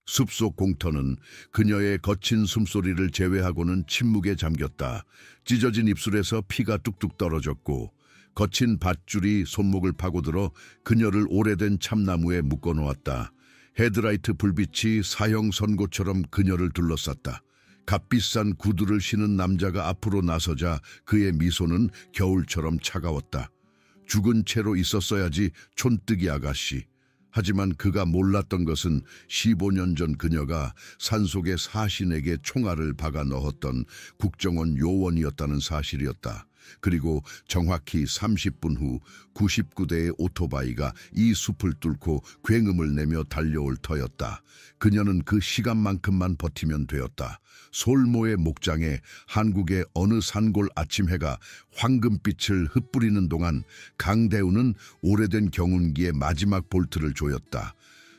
숲속 공터는 그녀의 거친 숨소리를 제외하고는 침묵에 잠겼다. 찢어진 입술에서 피가 뚝뚝 떨어졌고 거친 밧줄이 손목을 파고들어 그녀를 오래된 참나무에 묶어놓았다. 헤드라이트 불빛이 사형 선고처럼 그녀를 둘러쌌다. 값비싼 구두를 신은 남자가 앞으로 나서자 그의 미소는 겨울처럼 차가웠다. 죽은 채로 있었어야지, 촌뜨기 아가씨. 하지만 그가 몰랐던 것은 15년 전 그녀가 산속의 사신에게 총알을 박아 넣었던 국정원 요원이었다는 사실이었다. 그리고 정확히 30분 후 99대의 오토바이가 이 숲을 뚫고 굉음을 내며 달려올 터였다. 그녀는 그 시간만큼만 버티면 되었다. 솔모의 목장에 한국의 어느 산골 아침 해가 황금빛을 흩뿌리는 동안 강대우는 오래된 경운기의 마지막 볼트를 조였다.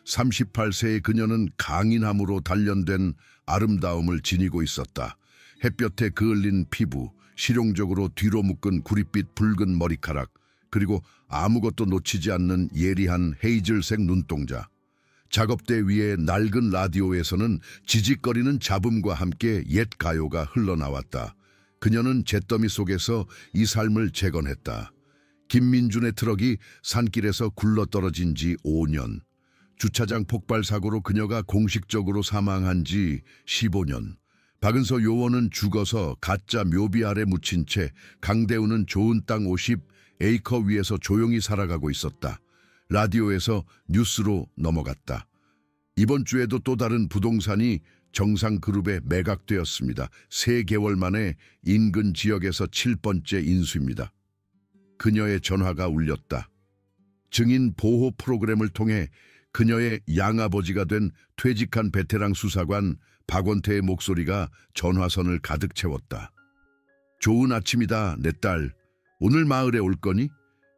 38세의 그녀는 강인함으로 단련된 아름다움을 지니고 있었다. 햇볕에 그을린 피부, 실용적으로 뒤로 묶은 구릿빛 붉은 머리카락, 그리고 아무것도 놓치지 않는 예리한 헤이즐색 눈동자. 작업대 위의 낡은 라디오에서는 지직거리는 잡음과 함께 옛 가요가 흘러나왔다. 그녀는 잿더미 속에서 이 삶을 재건했다. 김민준의 트럭이 산길에서 굴러떨어진 지 5년. 주차장 폭발 사고로 그녀가 공식적으로 사망한 지 15년. 박은서 요원은 죽어서 가짜 묘비 아래 묻힌 채 강대우는 좋은 땅 50에이커 위에서 조용히 살아가고 있었다. 라디오에서 뉴스로 넘어갔다. 이번 주에도 또 다른 부동산이 정상그룹에 매각되었습니다. 3개월 만에 인근 지역에서 7번째 인수입니다. 그녀의 전화가 울렸다. 증인 보호 프로그램을 통해 그녀의 양아버지가 된 퇴직한 베테랑 수사관 박원태의 목소리가 전화선을 가득 채웠다. 좋은 아침이다, 내 딸. 오늘 마을에 올 거니?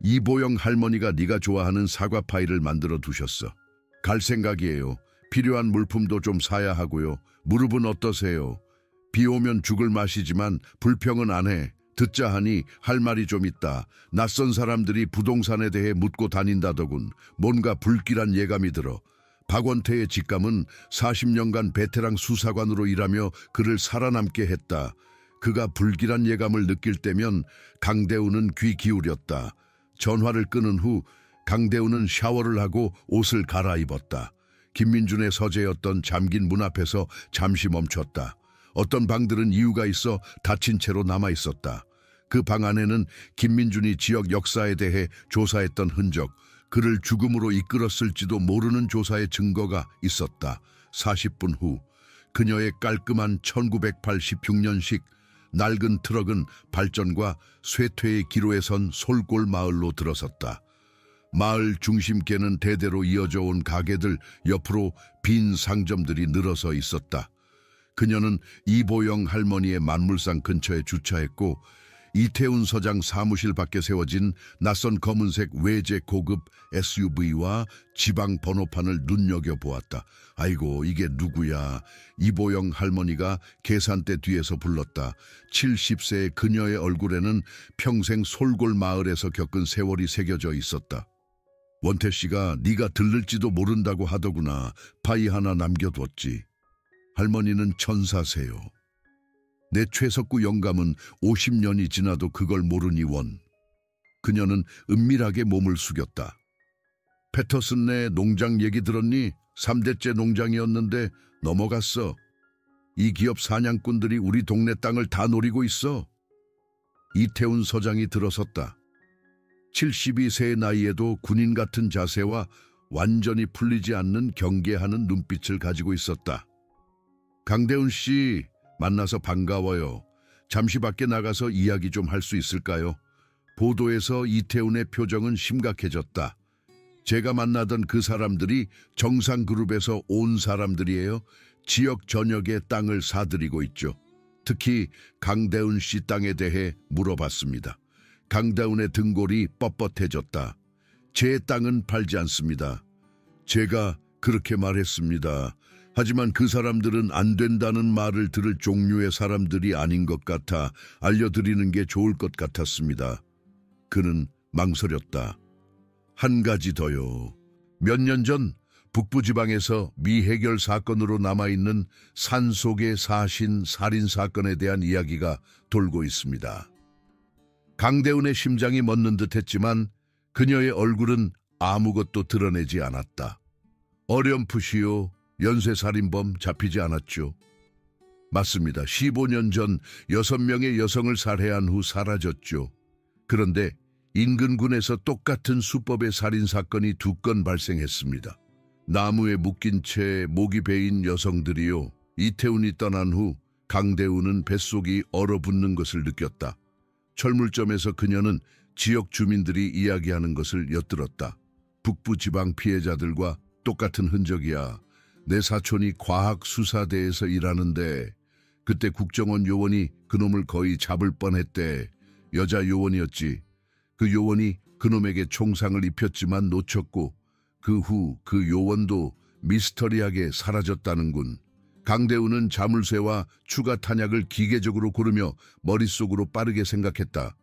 이보영 할머니가 네가 좋아하는 사과 파이를 만들어 두셨어. 갈 생각이에요. 필요한 물품도 좀 사야 하고요. 무릎은 어떠세요? 비 오면 죽을 맛이지만 불평은 안 해. 듣자 하니 할 말이 좀 있다. 낯선 사람들이 부동산에 대해 묻고 다닌다더군. 뭔가 불길한 예감이 들어. 박원태의 직감은 40년간 베테랑 수사관으로 일하며 그를 살아남게 했다. 그가 불길한 예감을 느낄 때면 강대우는 귀 기울였다. 전화를 끊은 후 강대우는 샤워를 하고 옷을 갈아입었다. 김민준의 서재였던 잠긴 문 앞에서 잠시 멈췄다. 어떤 방들은 이유가 있어 닫힌 채로 남아있었다. 그 방 안에는 김민준이 지역 역사에 대해 조사했던 흔적, 그를 죽음으로 이끌었을지도 모르는 조사의 증거가 있었다. 40분 후 그녀의 깔끔한 1986년식 낡은 트럭은 발전과 쇠퇴의 기로에 선 솔골 마을로 들어섰다. 마을 중심께는 대대로 이어져 온 가게들, 옆으로 빈 상점들이 늘어서 있었다. 그녀는 이보영 할머니의 만물상 근처에 주차했고 이태훈 서장 사무실 밖에 세워진 낯선 검은색 외제 고급 SUV와 지방 번호판을 눈여겨보았다. 아이고, 이게 누구야? 이보영 할머니가 계산대 뒤에서 불렀다. 70세의 그녀의 얼굴에는 평생 솔골 마을에서 겪은 세월이 새겨져 있었다. 원태 씨가 네가 들를지도 모른다고 하더구나. 파이 하나 남겨뒀지. 할머니는 천사세요. 내 최석구 영감은 50년이 지나도 그걸 모르니 원. 그녀는 은밀하게 몸을 숙였다. 패터슨네 농장 얘기 들었니? 3대째 농장이었는데 넘어갔어. 이 기업 사냥꾼들이 우리 동네 땅을 다 노리고 있어. 이태훈 서장이 들어섰다. 72세의 나이에도 군인 같은 자세와 완전히 풀리지 않는 경계하는 눈빛을 가지고 있었다. 강대훈 씨, 만나서 반가워요. 잠시 밖에 나가서 이야기 좀 할 수 있을까요? 보도에서 이태훈의 표정은 심각해졌다. 제가 만나던 그 사람들이 정상그룹에서 온 사람들이에요. 지역 전역의 땅을 사들이고 있죠. 특히 강대훈 씨 땅에 대해 물어봤습니다. 강대훈의 등골이 뻣뻣해졌다. 제 땅은 팔지 않습니다. 제가 그렇게 말했습니다. 하지만 그 사람들은 안 된다는 말을 들을 종류의 사람들이 아닌 것 같아 알려드리는 게 좋을 것 같았습니다. 그는 망설였다. 한 가지 더요. 몇 년 전 북부지방에서 미해결 사건으로 남아있는 산속의 사신 살인 사건에 대한 이야기가 돌고 있습니다. 강대훈의 심장이 멎는 듯했지만 그녀의 얼굴은 아무것도 드러내지 않았다. 어렴풋이요, 연쇄살인범 잡히지 않았죠. 맞습니다. 15년 전 6명의 여성을 살해한 후 사라졌죠. 그런데 인근군에서 똑같은 수법의 살인사건이 2건 발생했습니다. 나무에 묶인 채 목이 베인 여성들이요. 이태훈이 떠난 후 강대훈은 뱃속이 얼어붙는 것을 느꼈다. 철물점에서 그녀는 지역 주민들이 이야기하는 것을 엿들었다. 북부 지방 피해자들과 똑같은 흔적이야. 내 사촌이 과학수사대에서 일하는데 그때 국정원 요원이 그놈을 거의 잡을 뻔했대. 여자 요원이었지. 그 요원이 그놈에게 총상을 입혔지만 놓쳤고 그 후 그 요원도 미스터리하게 사라졌다는군. 강대훈은 자물쇠와 추가 탄약을 기계적으로 고르며 머릿속으로 빠르게 생각했다.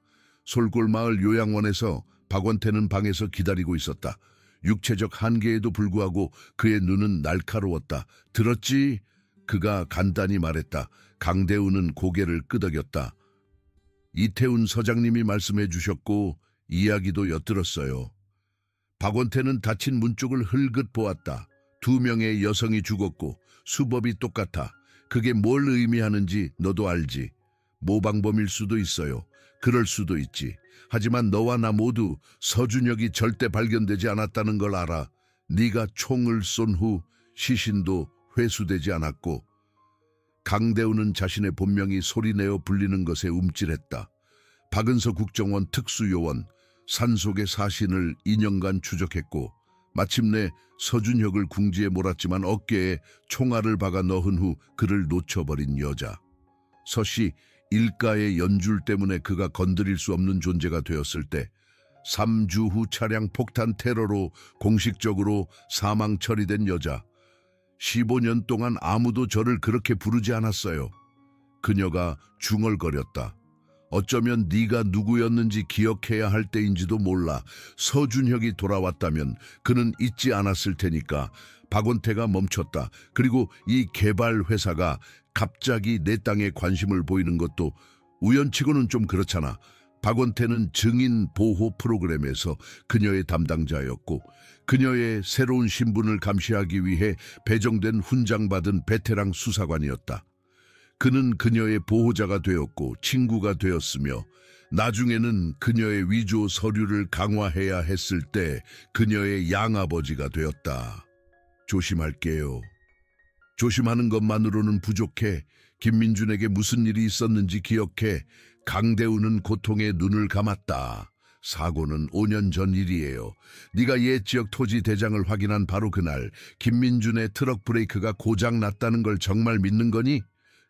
솔골마을 요양원에서 박원태는 방에서 기다리고 있었다. 육체적 한계에도 불구하고 그의 눈은 날카로웠다. 들었지? 그가 간단히 말했다. 강대훈은 고개를 끄덕였다. 이태훈 서장님이 말씀해 주셨고 이야기도 엿들었어요. 박원태는 닫힌 문 쪽을 흘긋 보았다. 2명의 여성이 죽었고 수법이 똑같아. 그게 뭘 의미하는지 너도 알지. 모방범일 수도 있어요. 그럴 수도 있지. 하지만 너와 나 모두 서준혁이 절대 발견되지 않았다는 걸 알아. 네가 총을 쏜 후 시신도 회수되지 않았고. 강대훈은 자신의 본명이 소리내어 불리는 것에 움찔했다. 박은서 국정원 특수요원, 산속의 사신을 2년간 추적했고 마침내 서준혁을 궁지에 몰았지만 어깨에 총알을 박아 넣은 후 그를 놓쳐버린 여자. 서씨 일가의 연줄 때문에 그가 건드릴 수 없는 존재가 되었을 때 3주 후 차량 폭탄 테러로 공식적으로 사망 처리된 여자. 15년 동안 아무도 저를 그렇게 부르지 않았어요. 그녀가 중얼거렸다. 어쩌면 네가 누구였는지 기억해야 할 때인지도 몰라. 서준혁이 돌아왔다면 그는 잊지 않았을 테니까. 박원태가 멈췄다. 그리고 이 개발 회사가 갑자기 내 땅에 관심을 보이는 것도 우연치고는 좀 그렇잖아. 박원태는 증인 보호 프로그램에서 그녀의 담당자였고 그녀의 새로운 신분을 감시하기 위해 배정된 훈장받은 베테랑 수사관이었다. 그는 그녀의 보호자가 되었고 친구가 되었으며 나중에는 그녀의 위조 서류를 강화해야 했을 때 그녀의 양아버지가 되었다. 조심할게요. 조심하는 것만으로는 부족해. 김민준에게 무슨 일이 있었는지 기억해. 강대훈은 고통에 눈을 감았다. 사고는 5년 전 일이에요. 네가 옛 지역 토지 대장을 확인한 바로 그날 김민준의 트럭 브레이크가 고장 났다는 걸 정말 믿는 거니?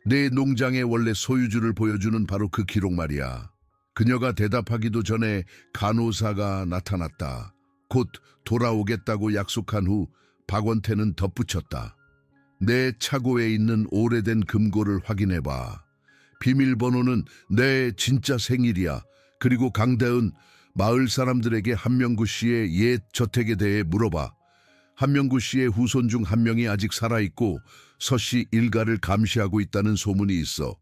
내 농장의 원래 소유주를 보여주는 바로 그 기록 말이야. 그녀가 대답하기도 전에 간호사가 나타났다. 곧 돌아오겠다고 약속한 후 박원태는 덧붙였다. 내 차고에 있는 오래된 금고를 확인해봐. 비밀번호는 내 진짜 생일이야. 그리고 강대훈, 마을 사람들에게 한명구 씨의 옛 저택에 대해 물어봐. 한명구 씨의 후손 중 한 명이 아직 살아있고 서씨 일가를 감시하고 있다는 소문이 있어.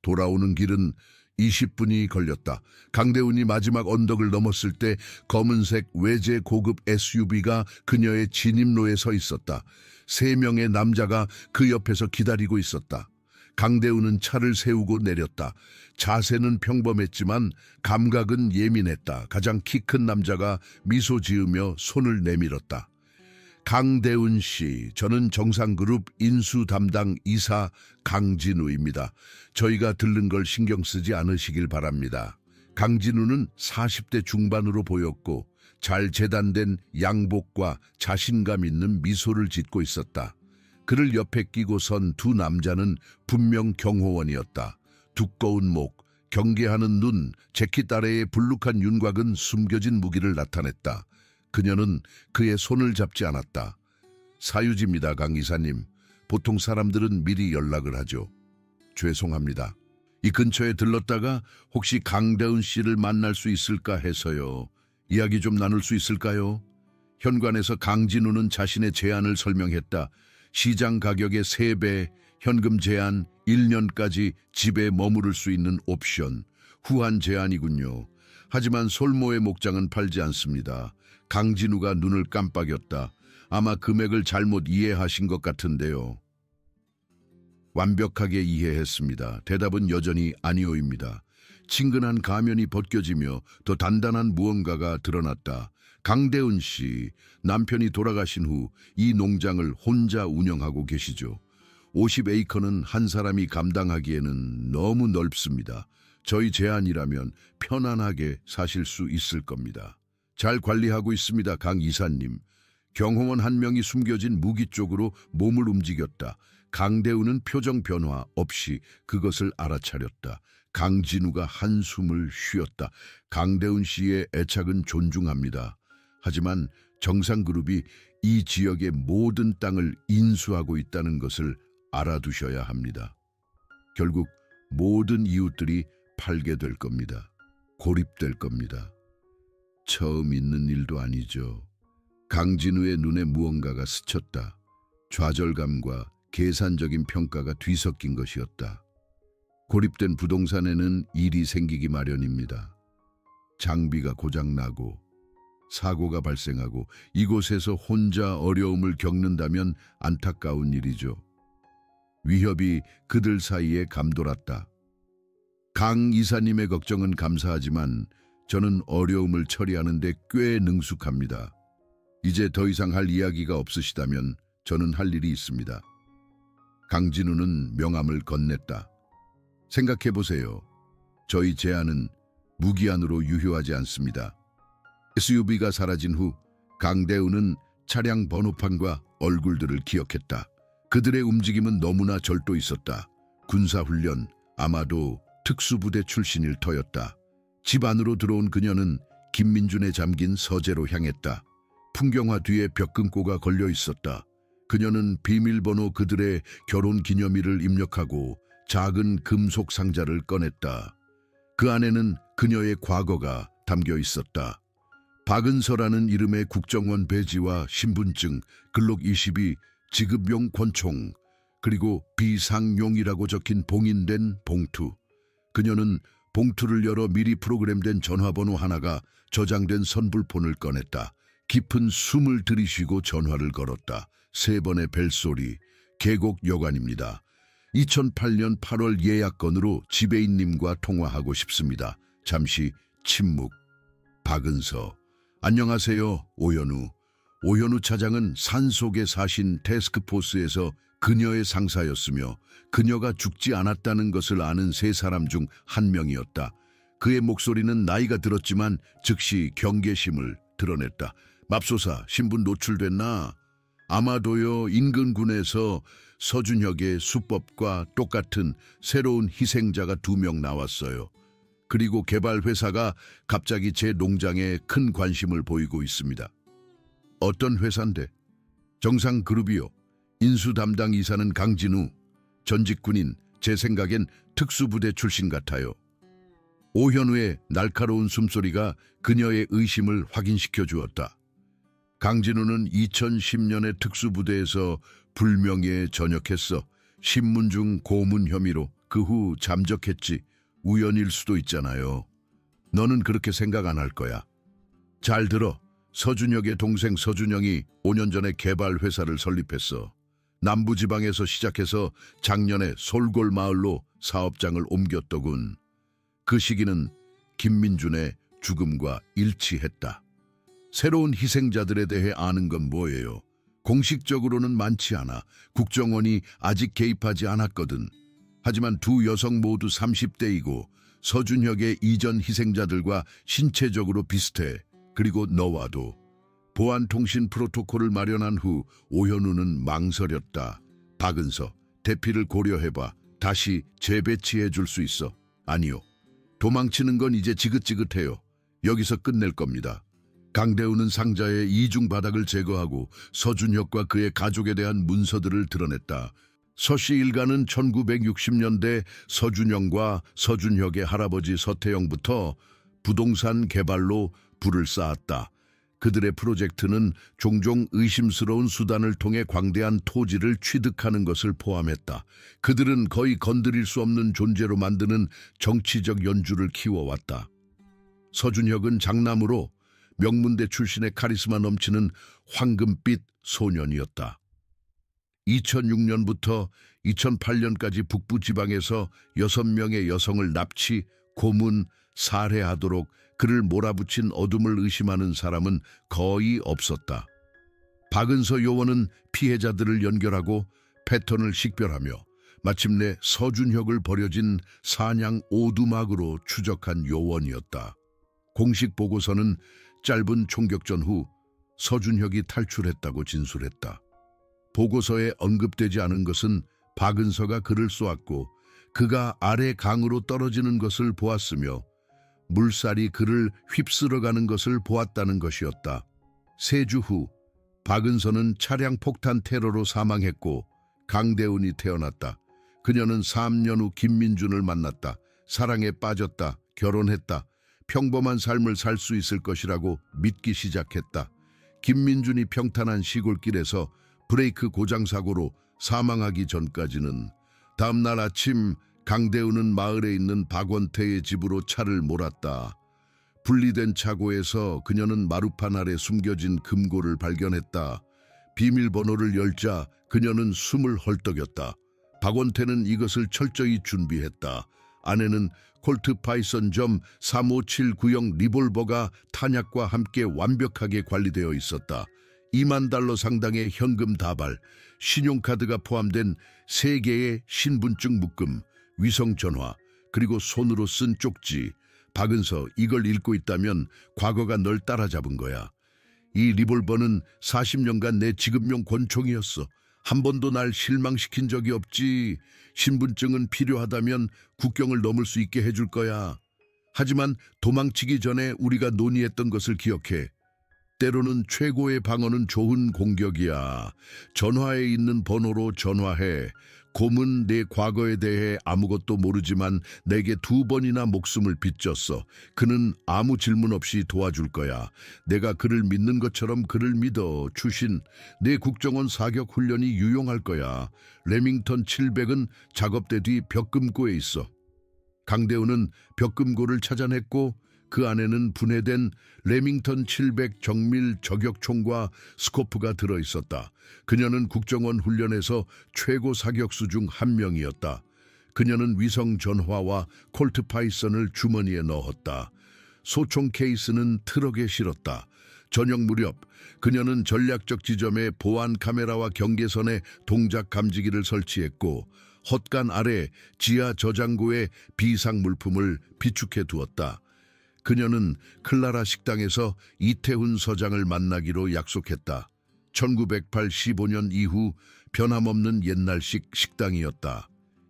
돌아오는 길은 20분이 걸렸다. 강대훈이 마지막 언덕을 넘었을 때 검은색 외제 고급 SUV가 그녀의 진입로에 서 있었다. 3명의 남자가 그 옆에서 기다리고 있었다. 강대훈은 차를 세우고 내렸다. 자세는 평범했지만 감각은 예민했다. 가장 키 큰 남자가 미소 지으며 손을 내밀었다. 강대훈 씨, 저는 정상그룹 인수 담당 이사 강진우입니다. 저희가 들른 걸 신경 쓰지 않으시길 바랍니다. 강진우는 40대 중반으로 보였고 잘 재단된 양복과 자신감 있는 미소를 짓고 있었다. 그를 옆에 끼고 선 2 남자는 분명 경호원이었다. 두꺼운 목, 경계하는 눈, 재킷 아래의 불룩한 윤곽은 숨겨진 무기를 나타냈다. 그녀는 그의 손을 잡지 않았다. 사유지입니다, 강 이사님. 보통 사람들은 미리 연락을 하죠. 죄송합니다. 이 근처에 들렀다가 혹시 강대훈 씨를 만날 수 있을까 해서요. 이야기 좀 나눌 수 있을까요? 현관에서 강진우는 자신의 제안을 설명했다. 시장 가격의 3배, 현금 제한, 1년까지 집에 머무를 수 있는 옵션. 후한 제안이군요. 하지만 솔모의 목장은 팔지 않습니다. 강진우가 눈을 깜빡였다. 아마 금액을 잘못 이해하신 것 같은데요. 완벽하게 이해했습니다. 대답은 여전히 아니오입니다. 친근한 가면이 벗겨지며 더 단단한 무언가가 드러났다. 강대훈 씨, 남편이 돌아가신 후 이 농장을 혼자 운영하고 계시죠. 50에이커는 한 사람이 감당하기에는 너무 넓습니다. 저희 제안이라면 편안하게 사실 수 있을 겁니다. 잘 관리하고 있습니다, 강 이사님. 경호원 한 명이 숨겨진 무기 쪽으로 몸을 움직였다. 강대훈은 표정 변화 없이 그것을 알아차렸다. 강진우가 한숨을 쉬었다. 강대훈 씨의 애착은 존중합니다. 하지만 정상그룹이 이 지역의 모든 땅을 인수하고 있다는 것을 알아두셔야 합니다. 결국 모든 이웃들이 팔게 될 겁니다. 고립될 겁니다. 처음 있는 일도 아니죠. 강진우의 눈에 무언가가 스쳤다. 좌절감과 계산적인 평가가 뒤섞인 것이었다. 고립된 부동산에는 일이 생기기 마련입니다. 장비가 고장나고 사고가 발생하고 이곳에서 혼자 어려움을 겪는다면 안타까운 일이죠. 위협이 그들 사이에 감돌았다. 강 이사님의 걱정은 감사하지만 저는 어려움을 처리하는 데 꽤 능숙합니다. 이제 더 이상 할 이야기가 없으시다면 저는 할 일이 있습니다. 강진우는 명함을 건넸다. 생각해보세요. 저희 제안은 무기한으로 유효하지 않습니다. SUV가 사라진 후 강대훈은 차량 번호판과 얼굴들을 기억했다. 그들의 움직임은 너무나 절도 있었다. 군사훈련, 아마도 특수부대 출신일 터였다. 집 안으로 들어온 그녀는 김민준에 잠긴 서재로 향했다. 풍경화 뒤에 벽금고가 걸려 있었다. 그녀는 비밀번호 그들의 결혼기념일을 입력하고 작은 금속 상자를 꺼냈다. 그 안에는 그녀의 과거가 담겨 있었다. 박은서라는 이름의 국정원 배지와 신분증, 글록 22, 지급용 권총, 그리고 비상용이라고 적힌 봉인된 봉투. 그녀는 봉투를 열어 미리 프로그램된 전화번호 하나가 저장된 선불폰을 꺼냈다. 깊은 숨을 들이쉬고 전화를 걸었다. 3번의 벨소리, 계곡 여관입니다. 2008년 8월 예약건으로 지배인님과 통화하고 싶습니다. 잠시 침묵. 박은서. 안녕하세요, 오현우. 오현우 차장은 산속에 사신 태스크포스에서 그녀의 상사였으며 그녀가 죽지 않았다는 것을 아는 3사람 중 한 명이었다. 그의 목소리는 나이가 들었지만 즉시 경계심을 드러냈다. 맙소사, 신분 노출됐나? 아마도요, 인근군에서 서준혁의 수법과 똑같은 새로운 희생자가 2명 나왔어요. 그리고 개발회사가 갑자기 제 농장에 큰 관심을 보이고 있습니다. 어떤 회사인데? 정상그룹이요. 인수 담당 이사는 강진우. 전직 군인, 제 생각엔 특수부대 출신 같아요. 오현우의 날카로운 숨소리가 그녀의 의심을 확인시켜 주었다. 강진우는 2010년에 특수부대에서 불명예에 전역했어. 신문중 고문 혐의로 그 후 잠적했지. 우연일 수도 있잖아요. 너는 그렇게 생각 안 할 거야. 잘 들어. 서준혁의 동생 서준영이 5년 전에 개발회사를 설립했어. 남부지방에서 시작해서 작년에 솔골 마을로 사업장을 옮겼더군. 그 시기는 김민준의 죽음과 일치했다. 새로운 희생자들에 대해 아는 건 뭐예요? 공식적으로는 많지 않아. 국정원이 아직 개입하지 않았거든. 하지만 2 여성 모두 30대이고 서준혁의 이전 희생자들과 신체적으로 비슷해. 그리고 너와도. 보안통신 프로토콜을 마련한 후 오현우는 망설였다. 박은서, 대피를 고려해봐. 다시 재배치해 줄 수 있어. 아니요. 도망치는 건 이제 지긋지긋해요. 여기서 끝낼 겁니다. 강대훈은 상자의 이중 바닥을 제거하고 서준혁과 그의 가족에 대한 문서들을 드러냈다. 서씨 일가는 1960년대 서준영과 서준혁의 할아버지 서태영부터 부동산 개발로 불을 쌓았다. 그들의 프로젝트는 종종 의심스러운 수단을 통해 광대한 토지를 취득하는 것을 포함했다. 그들은 거의 건드릴 수 없는 존재로 만드는 정치적 연주를 키워왔다. 서준혁은 장남으로 명문대 출신의 카리스마 넘치는 황금빛 소년이었다. 2006년부터 2008년까지 북부 지방에서 6명의 여성을 납치, 고문, 살해하도록 그를 몰아붙인 어둠을 의심하는 사람은 거의 없었다. 박은서 요원은 피해자들을 연결하고 패턴을 식별하며 마침내 서준혁을 버려진 사냥 오두막으로 추적한 요원이었다. 공식 보고서는 짧은 총격전 후 서준혁이 탈출했다고 진술했다. 보고서에 언급되지 않은 것은 박은서가 그를 쏘았고 그가 아래 강으로 떨어지는 것을 보았으며 물살이 그를 휩쓸어가는 것을 보았다는 것이었다. 3주 후 박은서는 차량 폭탄 테러로 사망했고 강대훈이 태어났다. 그녀는 3년 후 김민준을 만났다. 사랑에 빠졌다. 결혼했다. 평범한 삶을 살 수 있을 것이라고 믿기 시작했다. 김민준이 평탄한 시골길에서 브레이크 고장 사고로 사망하기 전까지는 다음 날 아침 강대훈은 마을에 있는 박원태의 집으로 차를 몰았다. 분리된 차고에서 그녀는 마루판 아래 숨겨진 금고를 발견했다. 비밀번호를 열자 그녀는 숨을 헐떡였다. 박원태는 이것을 철저히 준비했다. 안에는 콜트 파이썬 점 35790 리볼버가 탄약과 함께 완벽하게 관리되어 있었다. $20,000 상당의 현금 다발, 신용카드가 포함된 3개의 신분증 묶음, 위성전화, 그리고 손으로 쓴 쪽지. 박은서, 이걸 읽고 있다면 과거가 널 따라잡은 거야. 이 리볼버는 40년간 내 지급용 권총이었어. 한 번도 날 실망시킨 적이 없지. 신분증은 필요하다면 국경을 넘을 수 있게 해줄 거야. 하지만 도망치기 전에 우리가 논의했던 것을 기억해. 때로는 최고의 방어는 좋은 공격이야. 전화에 있는 번호로 전화해. 곰은 내 과거에 대해 아무것도 모르지만 내게 2번이나 목숨을 빚졌어. 그는 아무 질문 없이 도와줄 거야. 내가 그를 믿는 것처럼 그를 믿어. 추신, 내 국정원 사격 훈련이 유용할 거야. 레밍턴 700은 작업대 뒤 벽금고에 있어. 강대훈은 벽금고를 찾아냈고 그 안에는 분해된 레밍턴 700 정밀 저격총과 스코프가 들어있었다. 그녀는 국정원 훈련에서 최고 사격수 중 한 명이었다. 그녀는 위성 전화와 콜트 파이썬을 주머니에 넣었다. 소총 케이스는 트럭에 실었다. 저녁 무렵 그녀는 전략적 지점에 보안 카메라와 경계선에 동작 감지기를 설치했고 헛간 아래 지하 저장고에 비상 물품을 비축해 두었다. 그녀는 클라라 식당에서 이태훈 서장을 만나기로 약속했다. 1985년 이후 변함없는 옛날식 식당이었다.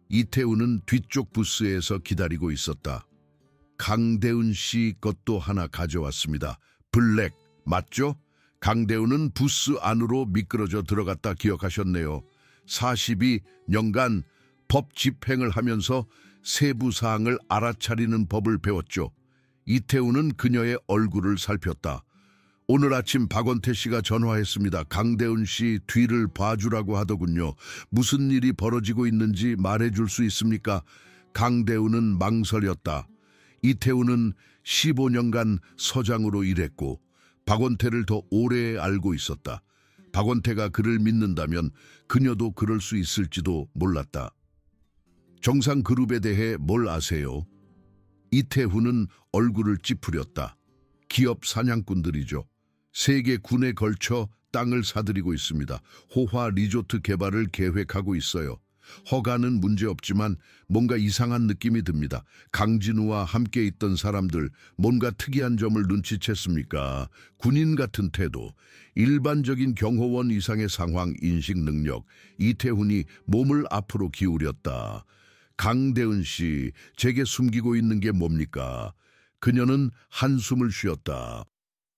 이태훈은 뒤쪽 부스에서 기다리고 있었다. 강대훈 씨 것도 하나 가져왔습니다. 블랙, 맞죠? 강대훈은 부스 안으로 미끄러져 들어갔다 기억하셨네요. 42년간 법 집행을 하면서 세부 사항을 알아차리는 법을 배웠죠. 이태훈은 그녀의 얼굴을 살폈다. 오늘 아침 박원태 씨가 전화했습니다. 강대훈 씨 뒤를 봐주라고 하더군요. 무슨 일이 벌어지고 있는지 말해줄 수 있습니까? 강대훈은 망설였다. 이태훈은 15년간 서장으로 일했고 박원태를 더 오래 알고 있었다. 박원태가 그를 믿는다면 그녀도 그럴 수 있을지도 몰랐다. 정상그룹에 대해 뭘 아세요? 이태훈은 얼굴을 찌푸렸다. 기업 사냥꾼들이죠. 세계 군에 걸쳐 땅을 사들이고 있습니다. 호화 리조트 개발을 계획하고 있어요. 허가는 문제없지만 뭔가 이상한 느낌이 듭니다. 강진우와 함께 있던 사람들 뭔가 특이한 점을 눈치챘습니까? 군인 같은 태도, 일반적인 경호원 이상의 상황 인식 능력, 이태훈이 몸을 앞으로 기울였다. 강대훈 씨, 제게 숨기고 있는 게 뭡니까? 그녀는 한숨을 쉬었다.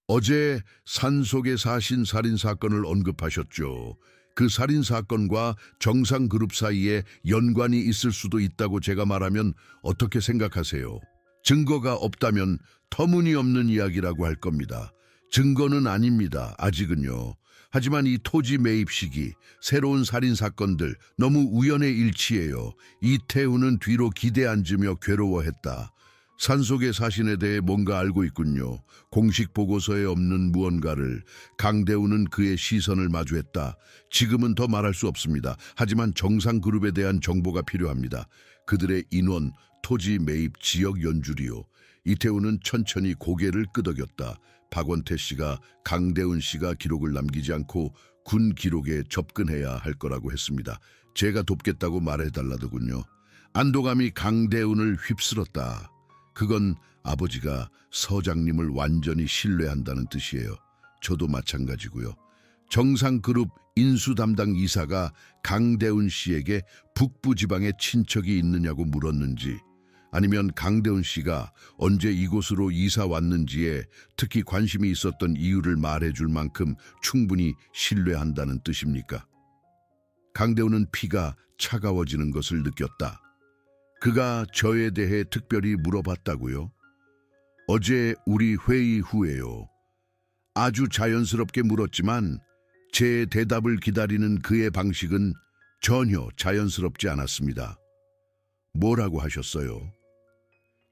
어제 산속의 사신 살인사건을 언급하셨죠. 그 살인사건과 정상그룹 사이에 연관이 있을 수도 있다고 제가 말하면 어떻게 생각하세요? 증거가 없다면 터무니없는 이야기라고 할 겁니다. 증거는 아닙니다. 아직은요. 하지만 이 토지 매입 시기, 새로운 살인 사건들 너무 우연의 일치예요. 이태우는 뒤로 기대 앉으며 괴로워했다. 산속의 사신에 대해 뭔가 알고 있군요. 공식 보고서에 없는 무언가를. 강대우는 그의 시선을 마주했다. 지금은 더 말할 수 없습니다. 하지만 정상그룹에 대한 정보가 필요합니다. 그들의 인원, 토지 매입, 지역 연줄이요. 이태우는 천천히 고개를 끄덕였다. 박원태 씨가 강대훈 씨가 기록을 남기지 않고 군 기록에 접근해야 할 거라고 했습니다. 제가 돕겠다고 말해달라더군요. 안도감이 강대훈을 휩쓸었다. 그건 아버지가 서장님을 완전히 신뢰한다는 뜻이에요. 저도 마찬가지고요. 정상그룹 인수 담당 이사가 강대훈 씨에게 북부 지방에 친척이 있느냐고 물었는지, 아니면 강대훈 씨가 언제 이곳으로 이사 왔는지에 특히 관심이 있었던 이유를 말해줄 만큼 충분히 신뢰한다는 뜻입니까? 강대훈은 피가 차가워지는 것을 느꼈다. 그가 저에 대해 특별히 물어봤다고요? 어제 우리 회의 후에요. 아주 자연스럽게 물었지만 제 대답을 기다리는 그의 방식은 전혀 자연스럽지 않았습니다. 뭐라고 하셨어요?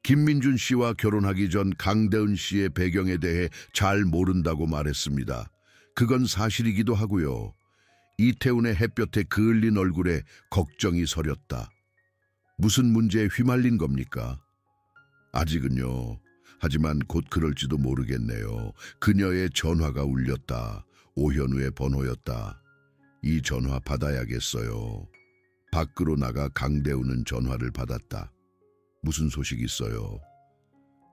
김민준 씨와 결혼하기 전 강대훈 씨의 배경에 대해 잘 모른다고 말했습니다. 그건 사실이기도 하고요. 이태훈의 햇볕에 그을린 얼굴에 걱정이 서렸다. 무슨 문제에 휘말린 겁니까? 아직은요. 하지만 곧 그럴지도 모르겠네요. 그녀의 전화가 울렸다. 오현우의 번호였다. 이 전화 받아야겠어요. 밖으로 나가 강대훈은 전화를 받았다. 무슨 소식 있어요?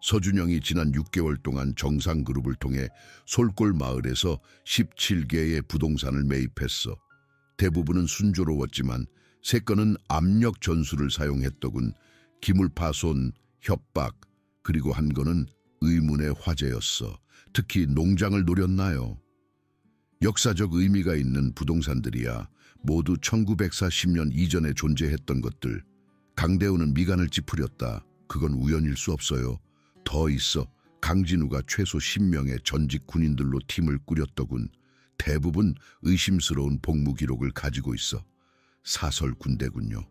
서준영이 지난 6개월 동안 정상그룹을 통해 솔골 마을에서 17개의 부동산을 매입했어. 대부분은 순조로웠지만 세 건은 압력 전술을 사용했더군. 기물파손, 협박, 그리고 한 건은 의문의 화재였어. 특히 농장을 노렸나요? 역사적 의미가 있는 부동산들이야. 모두 1940년 이전에 존재했던 것들. 강대훈은 미간을 찌푸렸다. 그건 우연일 수 없어요. 더 있어. 강진우가 최소 10명의 전직 군인들로 팀을 꾸렸더군. 대부분 의심스러운 복무 기록을 가지고 있어. 사설 군대군요.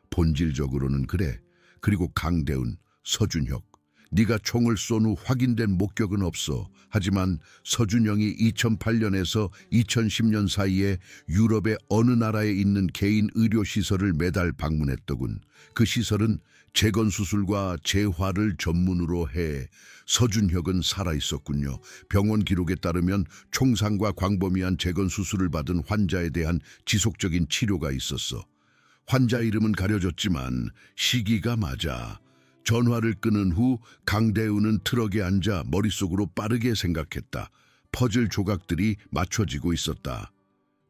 본질적으로는 그래. 그리고 강대훈, 서준혁. 네가 총을 쏜 후 확인된 목격은 없어. 하지만 서준영이 2008년에서 2010년 사이에 유럽의 어느 나라에 있는 개인 의료시설을 매달 방문했더군. 그 시설은 재건수술과 재활을 전문으로 해. 서준혁은 살아있었군요. 병원 기록에 따르면 총상과 광범위한 재건수술을 받은 환자에 대한 지속적인 치료가 있었어. 환자 이름은 가려졌지만 시기가 맞아. 전화를 끊은 후 강대훈은 트럭에 앉아 머릿속으로 빠르게 생각했다. 퍼즐 조각들이 맞춰지고 있었다.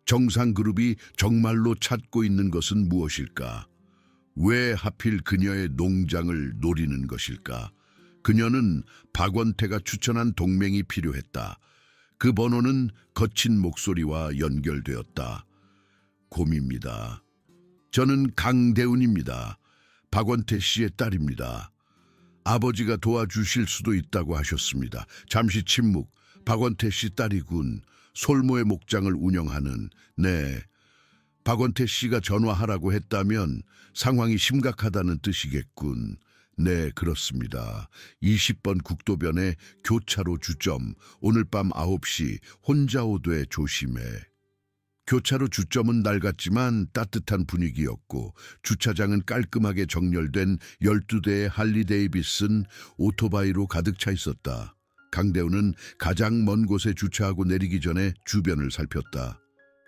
정상그룹이 정말로 찾고 있는 것은 무엇일까? 왜 하필 그녀의 농장을 노리는 것일까? 그녀는 박원태가 추천한 동맹이 필요했다. 그 번호는 거친 목소리와 연결되었다. 곰입니다. 저는 강대훈입니다. 박원태 씨의 딸입니다. 아버지가 도와주실 수도 있다고 하셨습니다. 잠시 침묵. 박원태 씨 딸이군. 솔모의 목장을 운영하는. 네. 박원태 씨가 전화하라고 했다면 상황이 심각하다는 뜻이겠군. 네, 그렇습니다. 20번 국도변에 교차로 주점. 오늘 밤 9시 혼자 오되 조심해. 교차로 주점은 낡았지만 따뜻한 분위기였고 주차장은 깔끔하게 정렬된 12대의 할리데이비슨 오토바이로 가득 차 있었다. 강대훈은 가장 먼 곳에 주차하고 내리기 전에 주변을 살폈다.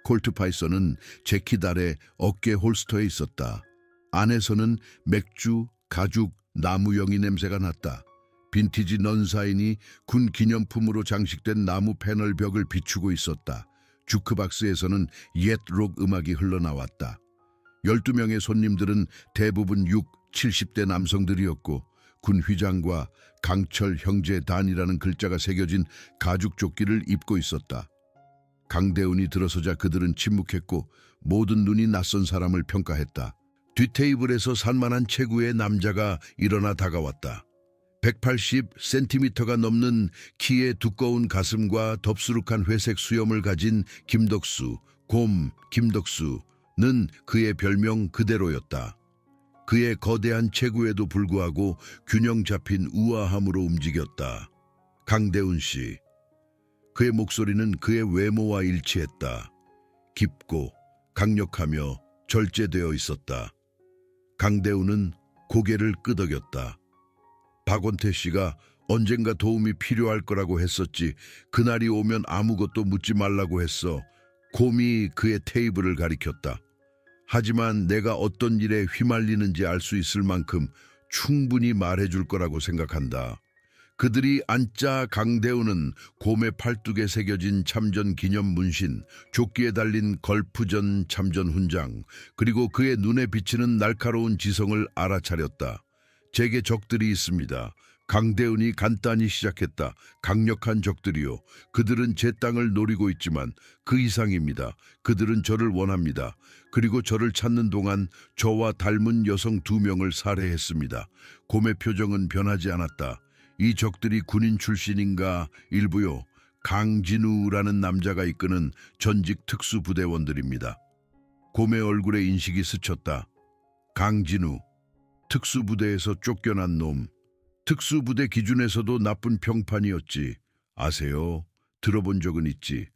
콜트 파이썬은 재킷 아래 어깨 홀스터에 있었다. 안에서는 맥주, 가죽, 나무영이 냄새가 났다. 빈티지 넌사인이 군 기념품으로 장식된 나무 패널 벽을 비추고 있었다. 주크박스에서는 옛 록 음악이 흘러나왔다. 12명의 손님들은 대부분 70대 남성들이었고 군 휘장과 강철 형제 단이라는 글자가 새겨진 가죽 조끼를 입고 있었다. 강대훈이 들어서자 그들은 침묵했고 모든 눈이 낯선 사람을 평가했다. 뒷테이블에서 산만한 체구의 남자가 일어나 다가왔다. 180cm가 넘는 키에 두꺼운 가슴과 덥수룩한 회색 수염을 가진 김덕수, 곰 김덕수는 그의 별명 그대로였다. 그의 거대한 체구에도 불구하고 균형 잡힌 우아함으로 움직였다. 강대훈 씨. 그의 목소리는 그의 외모와 일치했다. 깊고 강력하며 절제되어 있었다. 강대훈은 고개를 끄덕였다. 박원태 씨가 언젠가 도움이 필요할 거라고 했었지. 그날이 오면 아무것도 묻지 말라고 했어. 곰이 그의 테이블을 가리켰다. 하지만 내가 어떤 일에 휘말리는지 알 수 있을 만큼 충분히 말해줄 거라고 생각한다. 그들이 앉자 강대훈은 곰의 팔뚝에 새겨진 참전 기념 문신, 조끼에 달린 걸프전 참전 훈장, 그리고 그의 눈에 비치는 날카로운 지성을 알아차렸다. 제게 적들이 있습니다. 강대훈이 간단히 시작했다. 강력한 적들이요. 그들은 제 땅을 노리고 있지만 그 이상입니다. 그들은 저를 원합니다. 그리고 저를 찾는 동안 저와 닮은 여성 2명을 살해했습니다. 곰의 표정은 변하지 않았다. 이 적들이 군인 출신인가? 일부요. 강진우라는 남자가 이끄는 전직 특수부대원들입니다. 곰의 얼굴에 인식이 스쳤다. 강진우, 특수부대에서 쫓겨난 놈. 특수부대 기준에서도 나쁜 평판이었지. 아세요? 들어본 적은 있지.